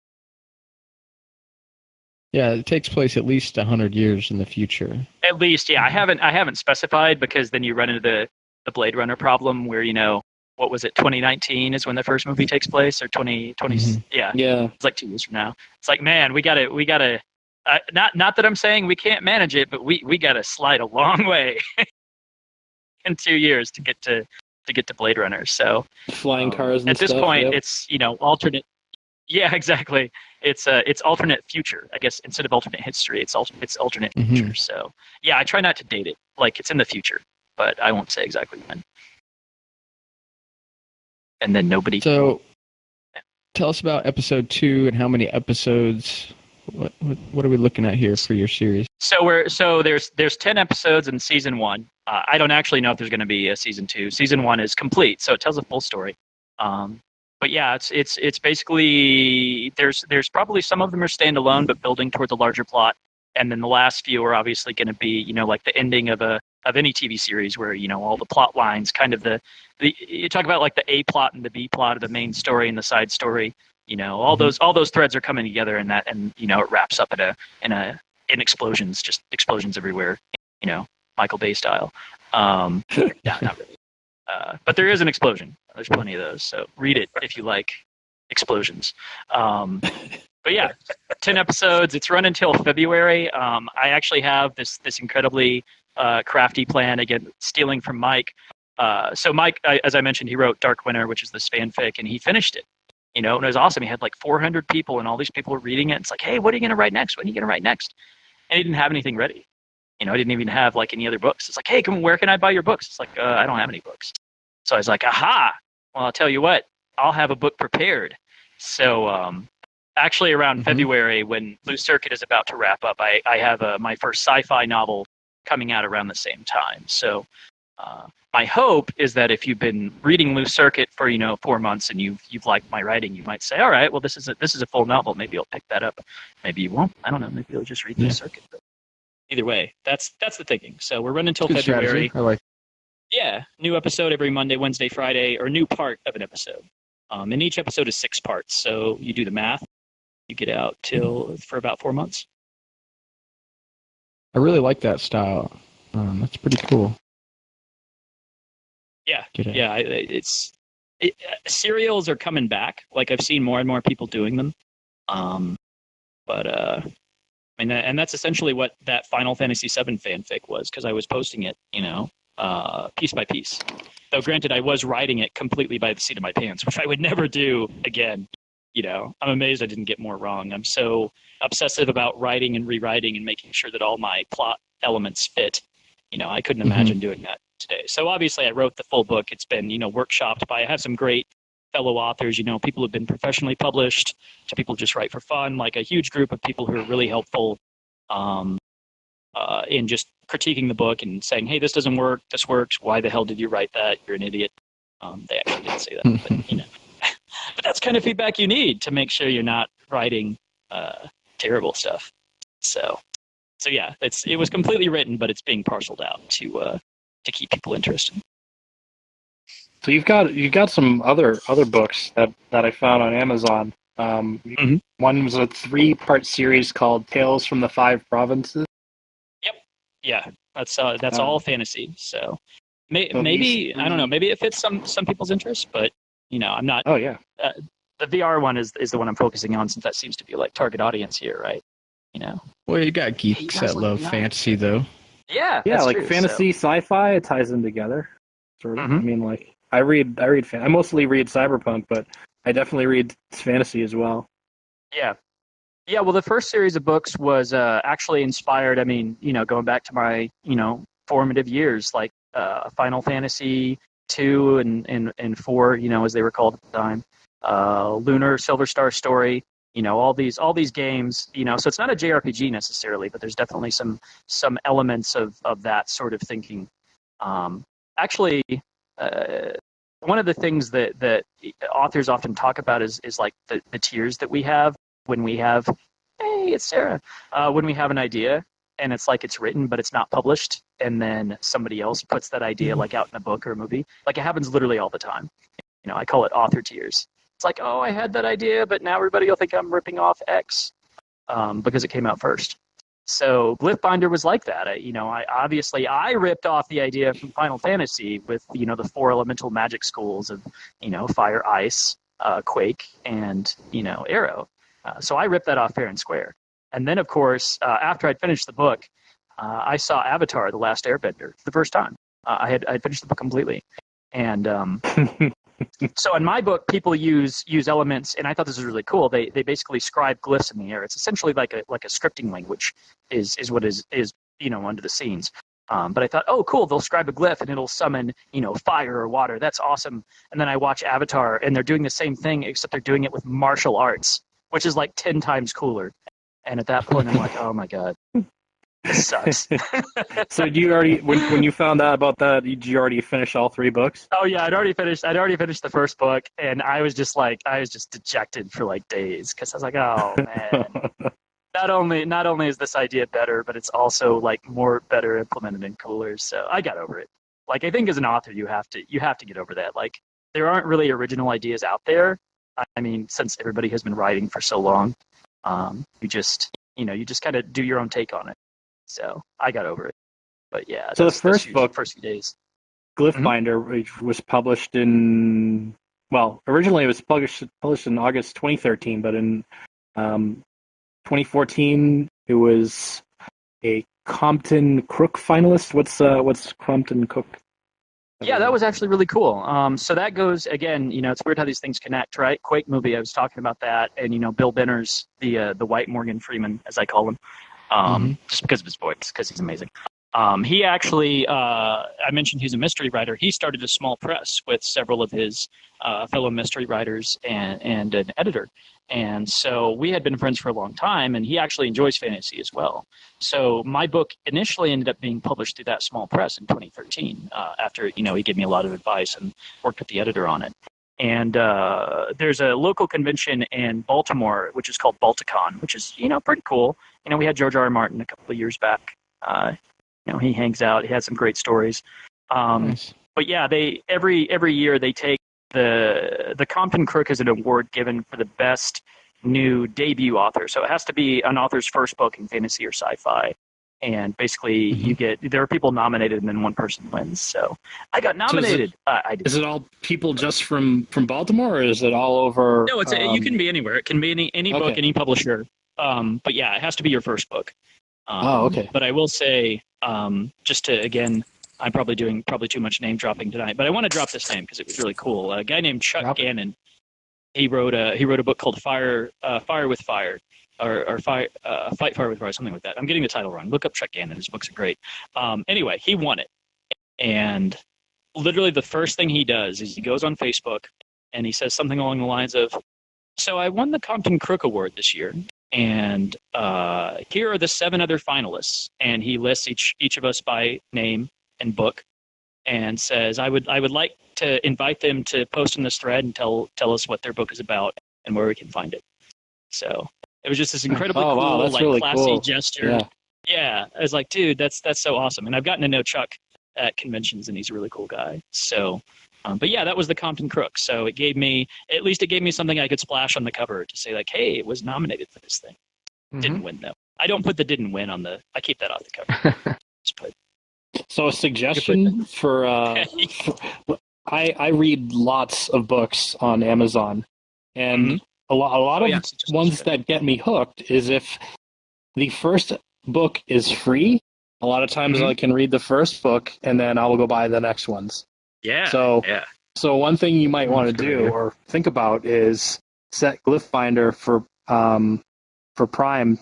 Yeah, it takes place at least 100 years in the future. At least, yeah. I haven't specified, because then you run into the Blade Runner problem, where what was it? 2019 is when the first movie takes place, or 2020? Yeah. It's like 2 years from now. It's like, man, we gotta. Not that I'm saying we can't manage it, but we gotta slide a long way in 2 years to get to Blade Runner. So flying cars. And at this stuff, point, it's alternate. Yeah, exactly. it's alternate future. I guess instead of alternate history, it's alternate future. So yeah, I try not to date it. Like it's in the future, but I won't say exactly when. And then nobody. So, tell us about episode 2 and how many episodes. What are we looking at here for your series? So there's 10 episodes in season 1. I don't actually know if there's going to be a season 2. Season 1 is complete, so it tells a full story. But yeah, it's basically there's probably some of them are standalone, but building towards a larger plot. And then the last few are obviously going to be, like the ending of any TV series where, all the plot lines, kind of the you talk about like the A plot and the B plot of the main story and the side story. All those threads are coming together in that, and it wraps up in explosions, just explosions everywhere. Michael Bay style. Yeah, not really. But there is an explosion. There's plenty of those. So read it if you like explosions. But yeah, 10 episodes. It's run until February. I actually have this incredibly crafty plan, again, stealing from Mike. So Mike, as I mentioned, he wrote Dark Winter, which is this fanfic, and he finished it. And it was awesome. He had like 400 people, and all these people were reading it. It's like, hey, what are you going to write next? What are you going to write next? And he didn't have anything ready. I didn't even have like any other books. It's like, hey, where can I buy your books? It's like, I don't have any books. So I was like, aha, well, I'll tell you what, I'll have a book prepared. So actually around February, when Loose Circuit is about to wrap up, I have my first sci-fi novel coming out around the same time. So my hope is that if you've been reading Loose Circuit for 4 months and you've liked my writing, you might say, all right, well, this is a full novel. Maybe you'll pick that up. Maybe you won't. I don't know. Maybe you'll just read Loose Circuit. But either way, that's the thinking. So we're running until February. Strategy. I like. Yeah, new episode every Monday, Wednesday, Friday, or new part of an episode. And each episode is 6 parts. So you do the math, you get out for about 4 months. I really like that style. That's pretty cool. Yeah, serials are coming back. Like I've seen more and more people doing them. And that's essentially what that Final Fantasy VII fanfic was, because I was posting it, piece by piece. Though granted, I was writing it completely by the seat of my pants, which I would never do again. I'm amazed I didn't get more wrong. I'm so obsessive about writing and rewriting and making sure that all my plot elements fit. I couldn't imagine doing that today. So obviously I wrote the full book. It's been, workshopped by, I have some great fellow authors, people who've been professionally published to people who just write for fun, like a huge group of people who are really helpful in just critiquing the book and saying, hey, this doesn't work, this works, why the hell did you write that? You're an idiot. They actually didn't say that, but, but that's kind of feedback you need to make sure you're not writing terrible stuff. So yeah, it was completely written, but it's being parceled out to keep people interested. So you've got some other books that I found on Amazon. One was a 3-part series called Tales from the 5 Provinces. Yep. Yeah, that's all fantasy. So maybe I don't know. Maybe it fits some people's interest, but I'm not. Oh yeah. The VR one is the one I'm focusing on, since that seems to be like target audience here, right? Well, you got geeks that love fantasy, though. Yeah, like true, fantasy, sci-fi. It ties them together, sort of. I mean, like I mostly read cyberpunk, but I definitely read fantasy as well. Yeah. Well, the first series of books was actually inspired. I mean, going back to my formative years, like Final Fantasy 2 and 4, as they were called at the time. Lunar Silver Star Story. All these games, so it's not a JRPG necessarily, but there's definitely some elements of that sort of thinking. Actually, one of the things that authors often talk about is like the tiers that we have when we have, hey, it's Sarah, when we have an idea and it's like it's written, but it's not published. And then somebody else puts that idea like out in a book or a movie. Like it happens literally all the time. I call it author tiers. It's like, oh, I had that idea, but now everybody will think I'm ripping off X because it came out first. So Glyphbinder was like that. I ripped off the idea from Final Fantasy with, the 4 elemental magic schools of, fire, ice, quake, and, arrow. So I ripped that off fair and square. And then, of course, after I'd finished the book, I saw Avatar: The Last Airbender for the first time. I had finished the book completely. And So in my book, people use elements, and I thought this was really cool. They basically scribe glyphs in the air. It's essentially like a scripting language is what is under the scenes. But I thought, oh, cool, they'll scribe a glyph and it'll summon, fire or water. That's awesome. And then I watch Avatar, and they're doing the same thing, except they're doing it with martial arts, which is like 10 times cooler. And at that point, I'm like, oh my god, this sucks. So did you already, when you found out about that, did you already finish all 3 books? Oh yeah, I'd already finished the first book, and I was just dejected for like days, because I was like, oh man. Not only is this idea better, but it's also like more better implemented and cooler. So I got over it. Like, I think as an author, you have to get over that. Like, there aren't really original ideas out there. I mean, since everybody has been writing for so long, you just kind of do your own take on it. So I got over it. But yeah. So the first few days, Glyphbinder, which was published originally it was published in August 2013, but in 2014, it was a Compton Crook finalist. What's Compton Crook? Yeah, that was actually really cool. So that goes, again, it's weird how these things connect, right? Quake movie, I was talking about that, and Bill Benner's the white Morgan Freeman, as I call him, just because of his voice, because he's amazing. He actually, I mentioned he's a mystery writer. He started a small press with several of his fellow mystery writers and an editor. And so we had been friends for a long time, and he actually enjoys fantasy as well. So my book initially ended up being published through that small press in 2013 after, he gave me a lot of advice and worked with the editor on it. And there's a local convention in Baltimore, which is called Balticon, which is, pretty cool. We had George R.R. Martin a couple of years back. He hangs out. He has some great stories. Nice. But yeah, they every year they take the Compton Crook is an award given for the best new debut author. So it has to be an author's first book in fantasy or sci-fi. And basically, there are people nominated, and then one person wins. So I got nominated. I did. Is it all people just from Baltimore, or is it all over? No, you can be anywhere. It can be any book, any publisher. But yeah, it has to be your first book. Okay. But I will say, just to, again, I'm probably doing too much name dropping tonight, but I want to drop this name because it was really cool. A guy named Chuck Gannon, he wrote a book called Fire with Fire, or Fight Fire with Fire, something like that. I'm getting the title wrong. Look up Chuck Gannon. His books are great. Anyway, he won it, and literally the first thing he does is he goes on Facebook and he says something along the lines of, "So I won the Compton Crook Award this year. And here are the 7 other finalists." And he lists each of us by name and book, and says, "I would like to invite them to post in this thread and tell us what their book is about and where we can find it." So it was just this incredibly cool, really classy cool gesture. Yeah, I was like, dude, that's so awesome. And I've gotten to know Chuck at conventions, and he's a really cool guy. So. But yeah, that was the Compton Crook. So it gave me something I could splash on the cover to say, like, hey, it was nominated for this thing. Didn't win, though. I don't put the didn't win on I keep that off the cover. So a suggestion for I read lots of books on Amazon, and a lot of ones that get me hooked is if the first book is free. A lot of times I can read the first book, and then I will go buy the next ones. Yeah. So one thing you might want to do or think about is set Glyphbinder for Prime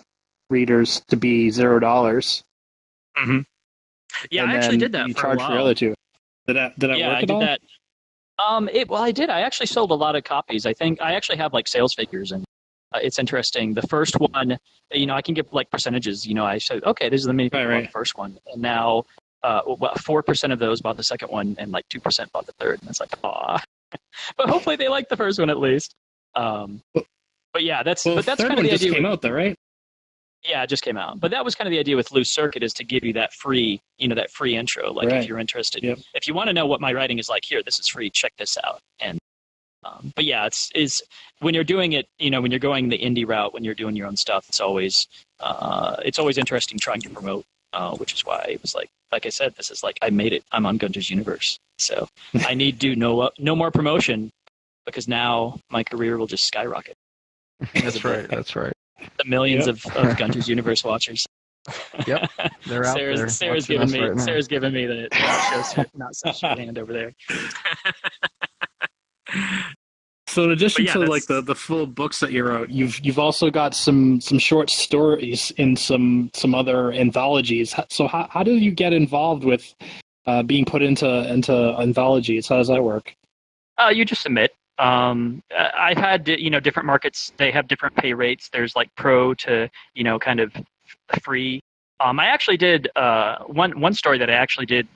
readers to be $0. Yeah, I actually did that. You for charge a while. for the other 2. Did that work at all? That. I did. I actually sold a lot of copies. I think I actually have like sales figures, and it's interesting. The first one, I can give like percentages. I said, okay, this is the many people on the first one, and now. 4% of those bought the second one, and like 2% bought the third. And it's like, aw. But hopefully they like the first one at least. But yeah, that's kind of the idea. Just came out though, right? Yeah, it just came out. But that was kind of the idea with Loose Circuit, is to give you that free, that free intro. Like if you're interested, if you want to know what my writing is like, here, this is free. Check this out. And but yeah, it's when you're doing it, when you're going the indie route, when you're doing your own stuff, it's always interesting trying to promote. Which is why it was like I said, this is like I made it. I'm on Gunter's universe, so I need to do no more promotion, because now my career will just skyrocket. That's right. That's right. The millions of Gunter's universe watchers. Yep, they're out there. Sarah's giving me the not so short hand over there. So in addition yeah, to like the full books that you wrote, you've also got some short stories in some other anthologies. So how do you get involved with being put into anthologies? How does that work? You just submit. I've had different markets. They have different pay rates. There's like pro to kind of free. I actually did one story that I actually did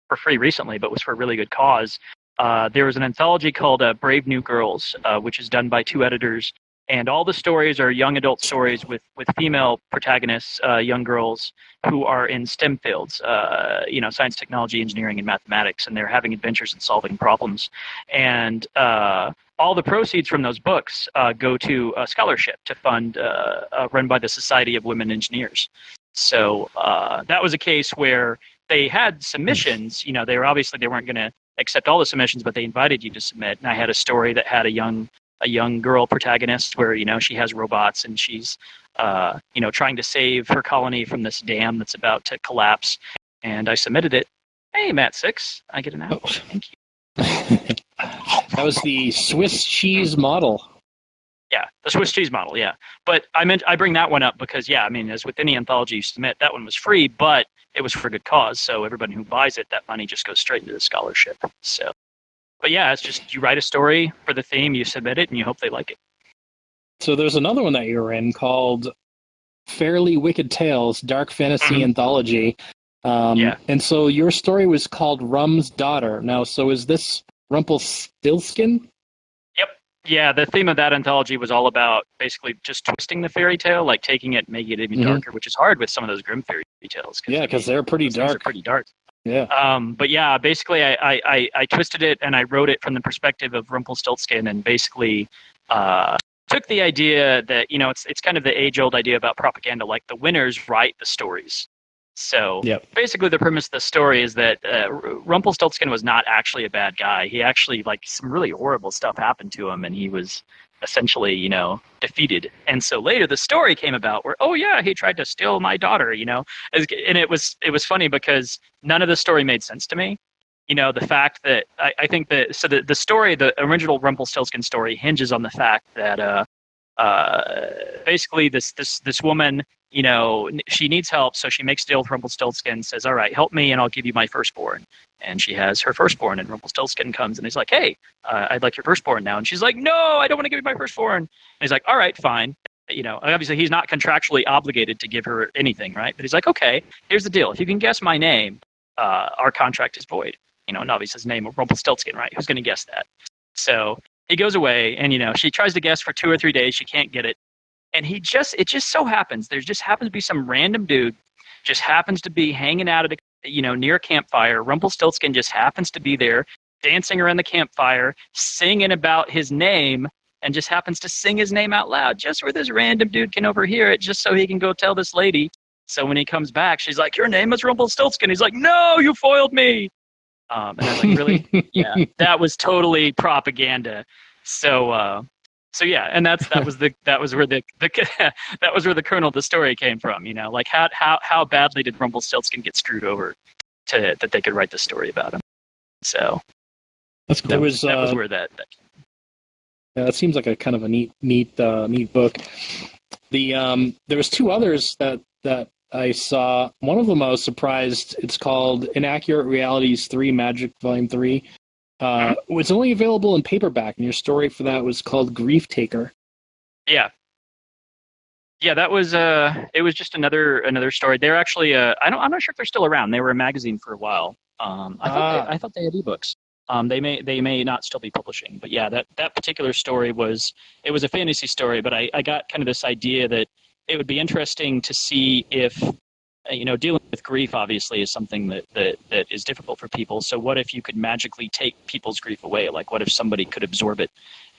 for free recently, but was for a really good cause. There was an anthology called Brave New Girls, which is done by 2 editors, and all the stories are young adult stories with female protagonists, young girls who are in STEM fields, science, technology, engineering, and mathematics, and they're having adventures and solving problems. And all the proceeds from those books go to a scholarship to fund run by the Society of Women Engineers. So that was a case where they had submissions. They weren't going to accept all the submissions, but they invited you to submit. And I had a story that had a young girl protagonist where she has robots and she's trying to save her colony from this dam that's about to collapse. And I submitted it. Hey, Matt 6, I get an apple. Thank you. That was the Swiss cheese model. Yeah, the Swiss cheese model. Yeah, but I bring that one up because as with any anthology you submit, that one was free, but it was for a good cause. So everybody who buys it, that money just goes straight into the scholarship. So, but yeah, it's just you write a story for the theme, you submit it, and you hope they like it. So there's another one that you were in called Fairly Wicked Tales, Dark Fantasy Anthology. And so your story was called Rum's Daughter. Now, so is this Rumpelstiltskin? Yep. Yeah, the theme of that anthology was all about basically just twisting the fairy tale, like taking it, making it even darker, which is hard with some of those grim fairy tales. Yeah, because they're pretty dark. They're pretty dark. Yeah. But yeah, basically I twisted it and I wrote it from the perspective of Rumpelstiltskin and basically took the idea that, it's kind of the age-old idea about propaganda, like the winners write the stories. So basically the premise of the story is that Rumpelstiltskin was not actually a bad guy. He actually, some really horrible stuff happened to him and he was essentially, defeated. And so later the story came about where, he tried to steal my daughter, and it was funny because none of the story made sense to me. The fact that I think that, so the story, the original Rumpelstiltskin story hinges on the fact that basically this woman, she needs help, so she makes a deal with Rumpelstiltskin, says, all right, help me and I'll give you my firstborn. And she has her firstborn, and Rumpelstiltskin comes and he's like, hey, I'd like your firstborn now. And she's like, no, I don't want to give you my firstborn. And he's like, all right, fine. Obviously he's not contractually obligated to give her anything, right? But he's like, okay, here's the deal. If you can guess my name, our contract is void. And obviously his name is Rumpelstiltskin, right? Who's going to guess that? So he goes away, and she tries to guess for 2 or 3 days. She can't get it. And it just so happens, there just happens to be some random dude just happens to be hanging out at near a campfire. Rumpelstiltskin just happens to be there, dancing around the campfire, singing about his name, and just happens to sing his name out loud just where this random dude can overhear it, just so he can go tell this lady. So when he comes back, she's like, your name is Rumpelstiltskin. He's like, no, you foiled me. And I was like, really? Yeah, that was totally propaganda. So yeah, and that was where the kernel of the story came from. Like how badly did Rumpelstiltskin get screwed over that they could write the story about him? So that's cool. That was where that came from. Yeah, that seems like a kind of a neat book. There was 2 others that I saw. One of them I was surprised. It's called Inaccurate Realities 3 Magic Volume 3. It's only available in paperback, and your story for that was called Grief Taker. Yeah, that was it was just another story. They're actually I'm not sure if they're still around. They were a magazine for a while. I thought they had ebooks. They may not still be publishing, but yeah, that particular story was a fantasy story. But I got kind of this idea that it would be interesting to see if, dealing with grief obviously is something that is difficult for people. So what if you could magically take people's grief away? Like what if somebody could absorb it?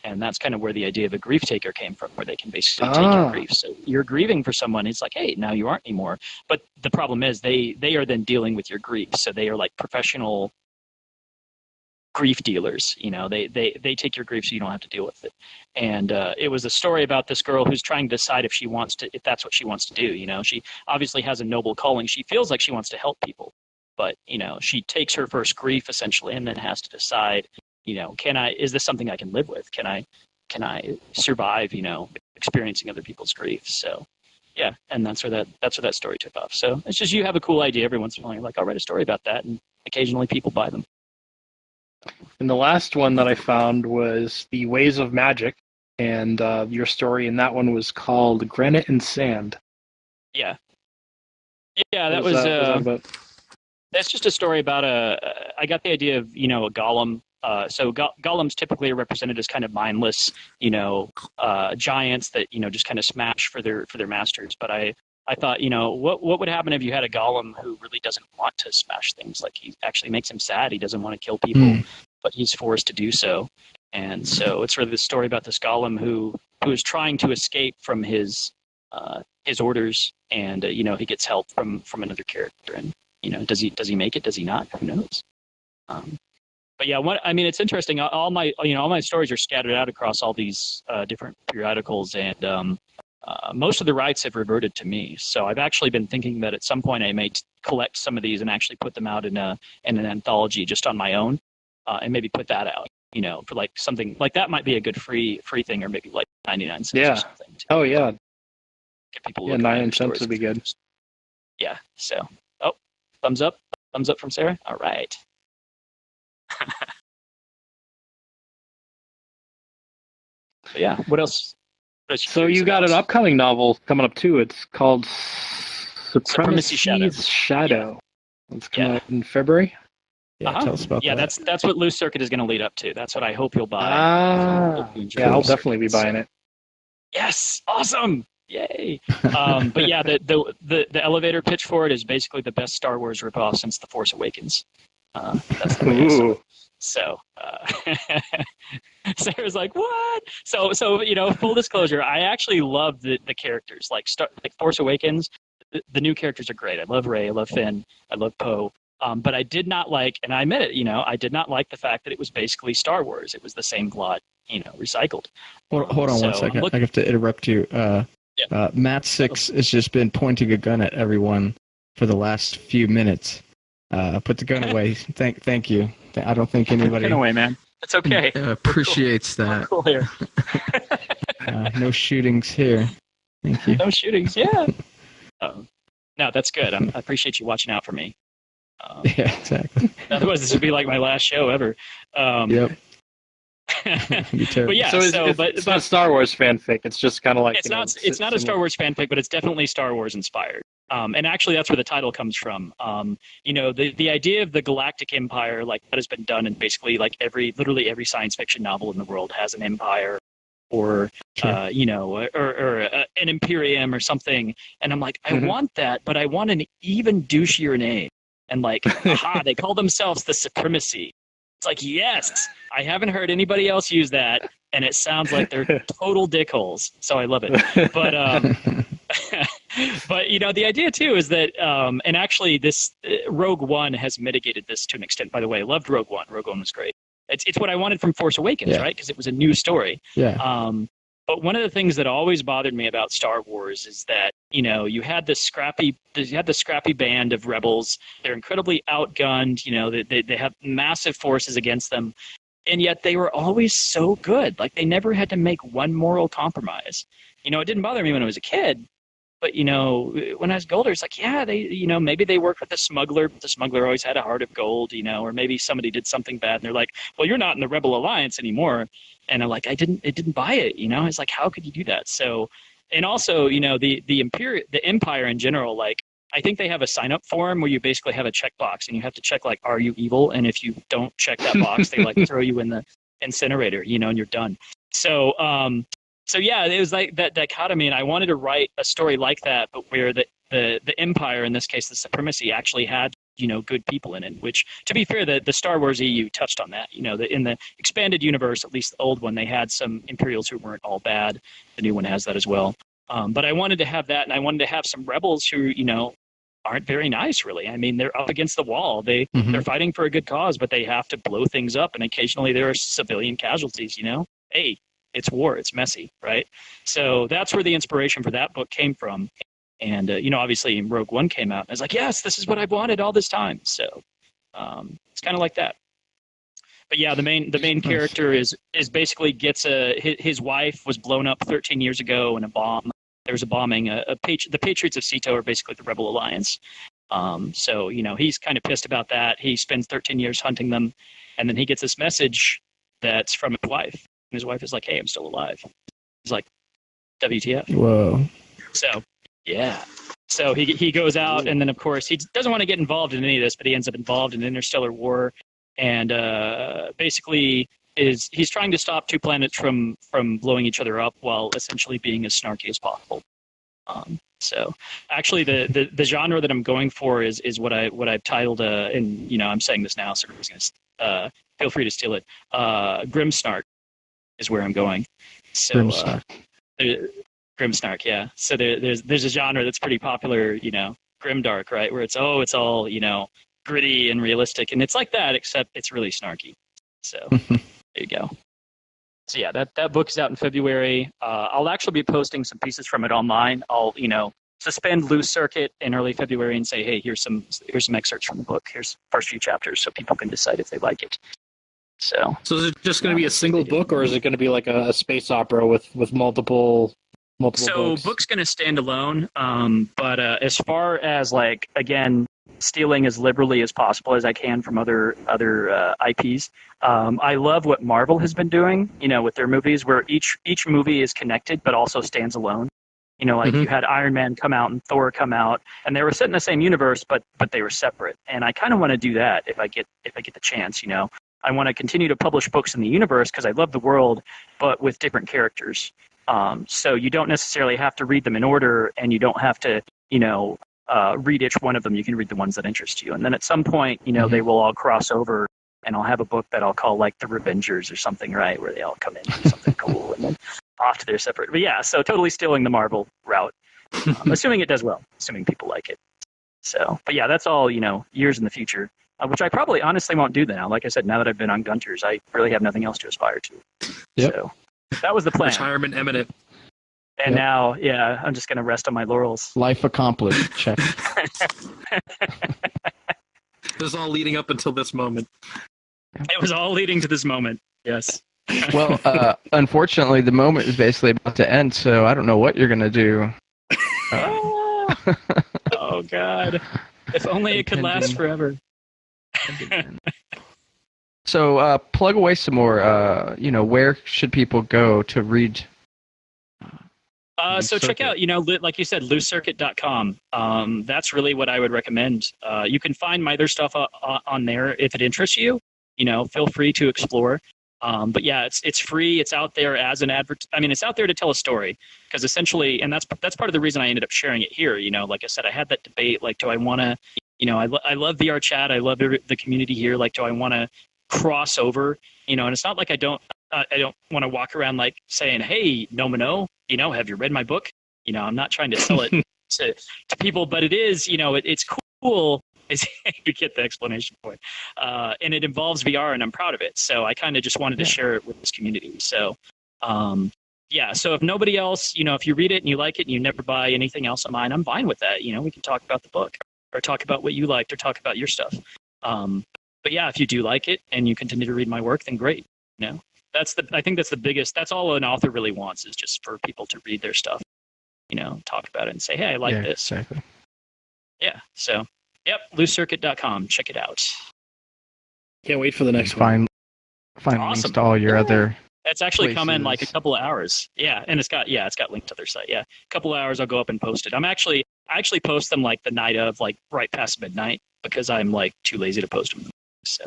And that's kind of where the idea of a grief taker came from, where they can basically take your grief. So you're grieving for someone. It's like, hey, now you aren't anymore. But the problem is they are then dealing with your grief. So they are like professional grief dealers. They take your grief so you don't have to deal with it. And it was a story about this girl who's trying to decide if that's what she wants to do. She obviously has a noble calling. She feels like she wants to help people, but she takes her first grief essentially and then has to decide is this something I can live with? Can I survive, experiencing other people's grief? So, yeah, and that's where that story took off. So it's just, you have a cool idea every once in a while. You're like, I'll write a story about that, and occasionally people buy them. And the last one that I found was The Ways of Magic, and your story in that one was called Granite and Sand. Yeah. Yeah, that was about? That's just a story about I got the idea of, a golem. So golems typically are represented as kind of mindless, giants that, just kind of smash for their masters. But I thought, what would happen if you had a golem who really doesn't want to smash things? Like, he actually makes him sad. He doesn't want to kill people, but he's forced to do so. And so it's sort of this story about this golem who is trying to escape from his orders, and he gets help from another character. And does he make it? Does he not? Who knows? But yeah, it's interesting. All my stories are scattered out across all these different periodicals, and most of the rights have reverted to me. So I've actually been thinking that at some point I may collect some of these and actually put them out in an anthology just on my own, and maybe put that out. For like something like that might be a good free thing, or maybe like 99 cents or something. Oh yeah. Get people 99 cents would be good. Yeah. So, thumbs up from Sarah. All right. But yeah. What else? So you got an upcoming novel coming up too. It's called Supremacy Shadow. It's coming out in February. Yeah, tell us about that. That's what Loose Circuit is going to lead up to. That's what I hope you'll buy. Yeah, I'll definitely be buying it. Yes, awesome. Yay! But yeah, the elevator pitch for it is basically the best Star Wars ripoff since The Force Awakens. That's the way I saw it. So Sarah's like, what? So full disclosure, I actually love the characters. Like Force Awakens, the new characters are great. I love Rey, I love Finn, I love Poe. But I did not like, and I admit it, I did not like the fact that it was basically Star Wars. It was the same plot, recycled. Hold on 1 second. I have to interrupt you. Matt 6 has just been pointing a gun at everyone for the last few minutes. Put the gun away. Thank you. I don't think anybody... Put the gun away, man. It's okay. Appreciates that. Cool here. No shootings here. Thank you. No shootings, yeah. No, that's good. I appreciate you watching out for me. Yeah, exactly. Otherwise, this would be like my last show ever. Yep. But yeah, it's not Star Wars fanfic. It's just kind of like it's not a Star Wars fanfic, but it's definitely Star Wars inspired. And actually, that's where the title comes from. The idea of the Galactic Empire, like that has been done in basically like literally every science fiction novel in the world has an empire, or sure. or an Imperium or something. And I'm like, I want that, but I want an even douchier name. And like, they call themselves the Supremacy. It's like, yes, I haven't heard anybody else use that, and it sounds like they're total dickholes. So I love it. But but the idea too is that, and actually this Rogue One has mitigated this to an extent. By the way, I loved Rogue One. Rogue One was great. It's what I wanted from Force Awakens, right? Because it was a new story. Yeah. But one of the things that always bothered me about Star Wars is that, you had this scrappy band of rebels. They're incredibly outgunned. They have massive forces against them. And yet they were always so good. Like, they never had to make one moral compromise. It didn't bother me when I was a kid. But, when I was older, it's like, yeah, they, maybe they worked with the smuggler, but the smuggler always had a heart of gold, or maybe somebody did something bad and they're like, well, you're not in the Rebel Alliance anymore. And I'm like, it didn't buy it, It's like, how could you do that? So, and also, the Empire in general, like, I think they have a sign-up form where you basically have a checkbox and you have to check, like, are you evil? And if you don't check that box, they, like, throw you in the incinerator, and you're done. So, So yeah, it was like that dichotomy, and I wanted to write a story like that, but where the Empire, in this case the Supremacy, actually had good people in it. Which, to be fair, the Star Wars EU touched on that. In the expanded universe, at least the old one, they had some Imperials who weren't all bad. The new one has that as well. But I wanted to have that, and I wanted to have some rebels who aren't very nice, really. I mean, they're up against the wall. They're fighting for a good cause, but they have to blow things up, and occasionally there are civilian casualties. Hey. It's war. It's messy, right? So that's where the inspiration for that book came from. And, obviously Rogue One came out. And I was like, yes, this is what I've wanted all this time. So it's kind of like that. But yeah, the main character is basically gets his wife was blown up 13 years ago in a bomb. There was a bombing. The Patriots of Ceto are basically the Rebel Alliance. So he's kind of pissed about that. He spends 13 years hunting them, and then he gets this message that's from his wife. And his wife is like, "Hey, I'm still alive." He's like, "WTF?" Whoa. So yeah. So he goes out, and then of course he doesn't want to get involved in any of this, but he ends up involved in interstellar war, and basically he's trying to stop two planets from blowing each other up while essentially being as snarky as possible. So actually the genre that I'm going for is what I've titled and I'm saying this now, so everybody's gonna feel free to steal it. Grimsnark is where I'm going. So Grimsnark, yeah. So there's a genre that's pretty popular, grimdark, right? Where it's all gritty and realistic, and it's like that, except it's really snarky. So there you go. So yeah, that book is out in February. I'll actually be posting some pieces from it online. I'll suspend Loose Circuit in early February and say, hey, here's some excerpts from the book. Here's the first few chapters, so people can decide if they like it. So is it just going to be a single book, or is it going to be like a space opera with multiple so books? Book's going to stand alone, but as far as again, stealing as liberally as possible as I can from other IPs. I love what Marvel has been doing, with their movies, where each movie is connected but also stands alone. You had Iron Man come out and Thor come out, and they were set in the same universe, but they were separate. And I kind of want to do that if I get the chance. I want to continue to publish books in the universe because I love the world, but with different characters. So you don't necessarily have to read them in order, and you don't have to, read each one of them. You can read the ones that interest you. And then at some point, they will all cross over, and I'll have a book that I'll call like The Revengers or something, right? Where they all come in and do something cool, and then off to their separate. But yeah, so totally stealing the Marvel route. Assuming it does well, assuming people like it. So, but yeah, that's all, years in the future, which I probably honestly won't do now. Like I said, now that I've been on Gunter's, I really have nothing else to aspire to. Yep. So that was the plan. Retirement imminent. And now, yeah, I'm just going to rest on my laurels. Life accomplished. Check. This is all leading up until this moment. It was all leading to this moment. Yes. Well, unfortunately, the moment is basically about to end, so I don't know what you're going to do. Oh, God. If only it could last forever. So, plug away some more. Where should people go to read? So check out, like you said, loosecircuit.com. That's really what I would recommend. You can find my other stuff on there if it interests you. Feel free to explore. But yeah, it's free. It's out there as an it's out there to tell a story, because essentially, and that's part of the reason I ended up sharing it here. Like I said, I had that debate. Like, do I want to? I love VR chat. I love the community here. Like, do I want to cross over? And it's not like I don't want to walk around like saying, hey, no, have you read my book? I'm not trying to sell it to people, but it is, it's cool. You get the explanation point. And it involves VR, and I'm proud of it. So I kind of just wanted to share it with this community. So, so if nobody else, if you read it and you like it and you never buy anything else of mine, I'm fine with that. We can talk about the book or talk about what you liked or talk about your stuff. But yeah, if you do like it and you continue to read my work, then great. I think that's the biggest, that's all an author really wants, is just for people to read their stuff, talk about it and say, hey, I like this. Exactly. Yeah. So, yep. loosecircuit.com. Check it out. Can't wait for the next one. Find links to all your other It's actually places. come in like a couple of hours. Yeah. And it's got linked to their site. Yeah. A couple of hours I'll go up and post it. I actually post them like the night of, like right past midnight, because I'm like too lazy to post them. So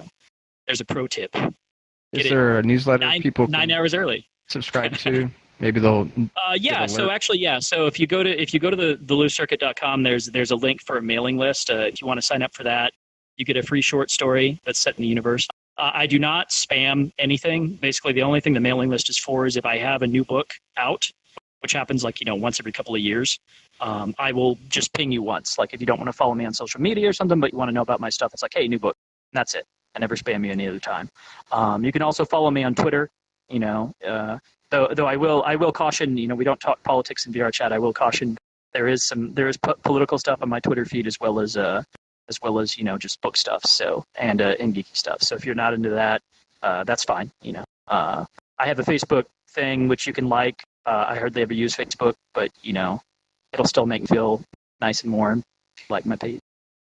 there's a pro tip. Is there a newsletter people 9 hours early subscribe to? Maybe they'll. So actually, yeah. So if you go to the loosecircuit.com, there's a link for a mailing list. If you want to sign up for that, you get a free short story that's set in the universe. I do not spam anything. Basically, the only thing the mailing list is for is if I have a new book out, which happens once every couple of years. I will just ping you once. Like if you don't want to follow me on social media or something, but you want to know about my stuff, it's like, hey, new book. And that's it. I never spam you any other time. You can also follow me on Twitter. Though I will caution. We don't talk politics in VR chat. I will caution. There is political stuff on my Twitter feed as well as just book stuff. So and geeky stuff. So if you're not into that, that's fine. I have a Facebook thing which you can like. I hardly ever use Facebook, but it'll still make me feel nice and warm if you like my page.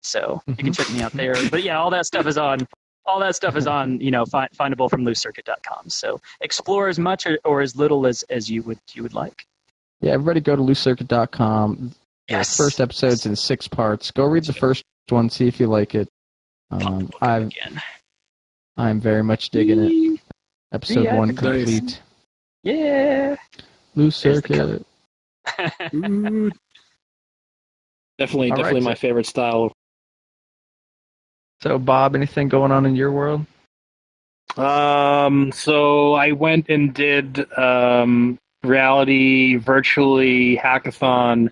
So you can check me out there. But yeah, all that stuff is on findable from loosecircuit.com. So explore as much or as little as you would like. Yeah, everybody go to loosecircuit.com. Yes. The first episode's in 6 parts. Go read the first one, see if you like it. I'm very much digging it. Episode 1 complete. Yeah. Loose Circuit. Definitely my favorite style. So, Bob, anything going on in your world? So I went and did reality virtually hackathon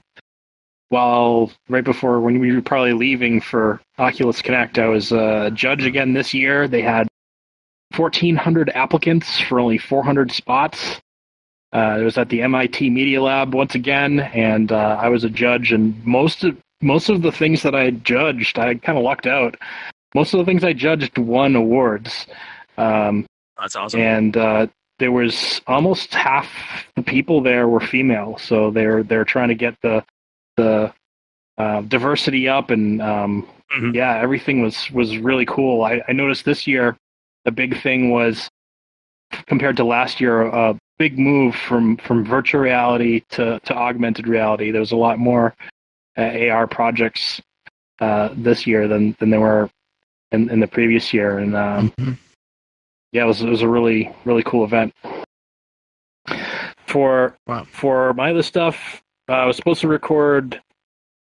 right before when we were probably leaving for Oculus Connect. I was a judge again this year. They had 1,400 applicants for only 400 spots. It was at the MIT Media Lab once again, and I was a judge. And most of the things that I judged, I kind of lucked out. Most of the things I judged won awards. That's awesome. And there was almost half the people there were female, so they're trying to get the diversity up, and yeah, everything was really cool. I noticed this year the big thing was, compared to last year, a big move from virtual reality to augmented reality. There was a lot more AR projects this year than there were in the previous year, and yeah, it was a really, really cool event. For my other stuff, I was supposed to record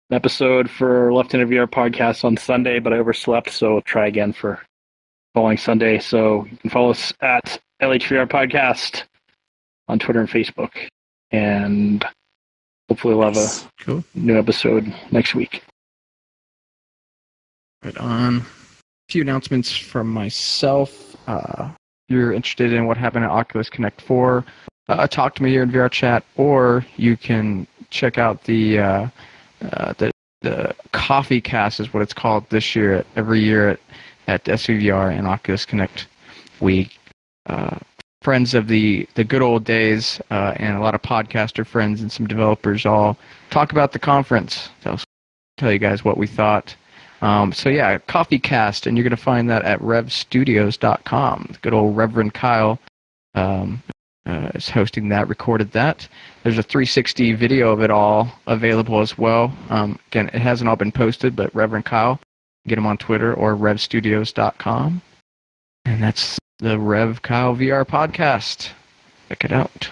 an episode for Left-Handed VR podcast on Sunday, but I overslept, so I'll try again for following Sunday. So you can follow us at LHVR Podcast on Twitter and Facebook, and hopefully we'll have a new episode next week. Right on. A few announcements from myself. If you're interested in what happened at Oculus Connect 4, talk to me here in VR Chat, or you can check out the Coffee Cast is what it's called this year. Every year at SVVR and Oculus Connect, we friends of the good old days and a lot of podcaster friends and some developers all talk about the conference. I'll tell you guys what we thought. So yeah, Coffee Cast, and you're going to find that at revstudios.com. Good old Reverend Kyle is hosting that, recorded that. There's a 360 video of it all available as well. Again, it hasn't all been posted, but Reverend Kyle, get him on Twitter or revstudios.com. And that's the Rev Kyle VR podcast. Check it out.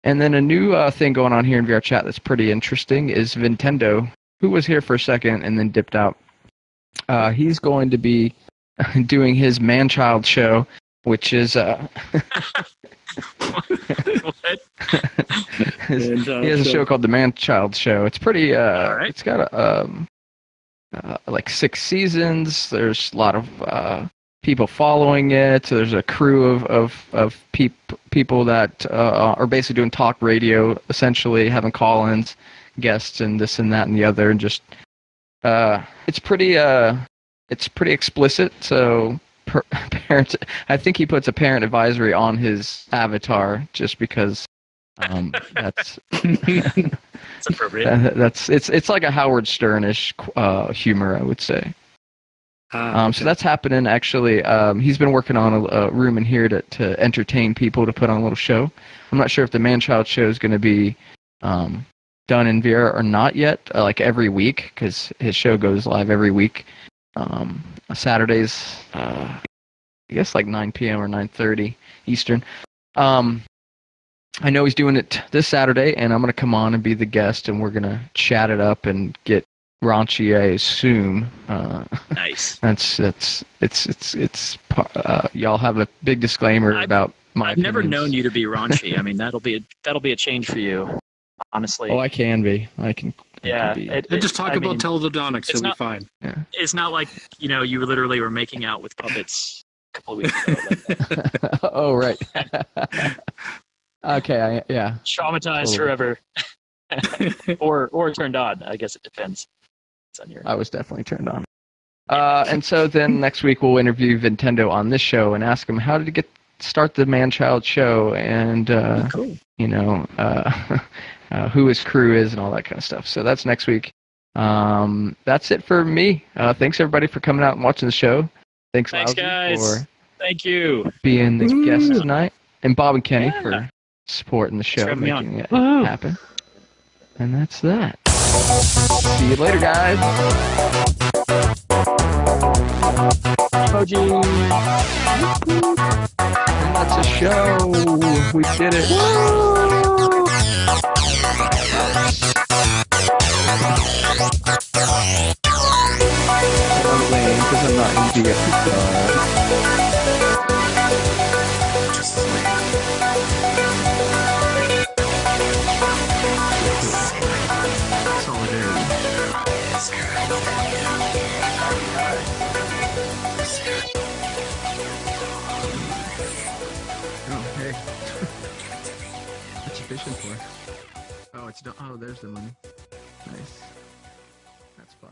And then a new thing going on here in VR Chat that's pretty interesting is Nintendo, who was here for a second and then dipped out. He's going to be doing his man-child show, which is... What? He has a show called The Man-Child Show. It's pretty... right. It's got like 6 seasons. There's a lot of people following it. So there's a crew of people that are basically doing talk radio, essentially, having call-ins, guests, and this and that and the other, and just it's pretty explicit. So parents, I think he puts a parent advisory on his avatar just because that's it's appropriate. It's like a Howard Stern-ish humor, I would say. Okay. So that's happening, actually. He's been working on a room in here to entertain people, to put on a little show. I'm not sure if the Man-Child show is going to be done in VR or not yet, like every week, because his show goes live every week. Saturdays, I guess like 9 p.m. or 9:30 Eastern. I know he's doing it this Saturday, and I'm going to come on and be the guest, and we're going to chat it up and get raunchy, I assume. Nice. It's y'all have a big disclaimer about my I've never opinions. known you to be raunchy. I mean, that'll be a change for you, honestly. Oh, I can be. I can. Yeah. Just talk about teledildonics. It'll be fine. Yeah. It's not like, you literally were making out with puppets a couple of weeks ago. Oh, right. Okay, yeah. Traumatized forever. or turned on. I guess it depends. It's on your... I was definitely turned on. And so then next week we'll interview Nintendo on this show and ask him how did he start the Man-Child show and cool. Who his crew is and all that kind of stuff. So that's next week. That's it for me. Thanks everybody for coming out and watching the show. Thanks guys. For thank you being the guest tonight, and Bob and Kenny for supporting the show, making it happen. And that's that. See you later, guys. Emoji. And that's a show. We did it. I'm lame because I'm not using a fishing for? Oh, it's done. Oh, there's the money. Nice. That's fun.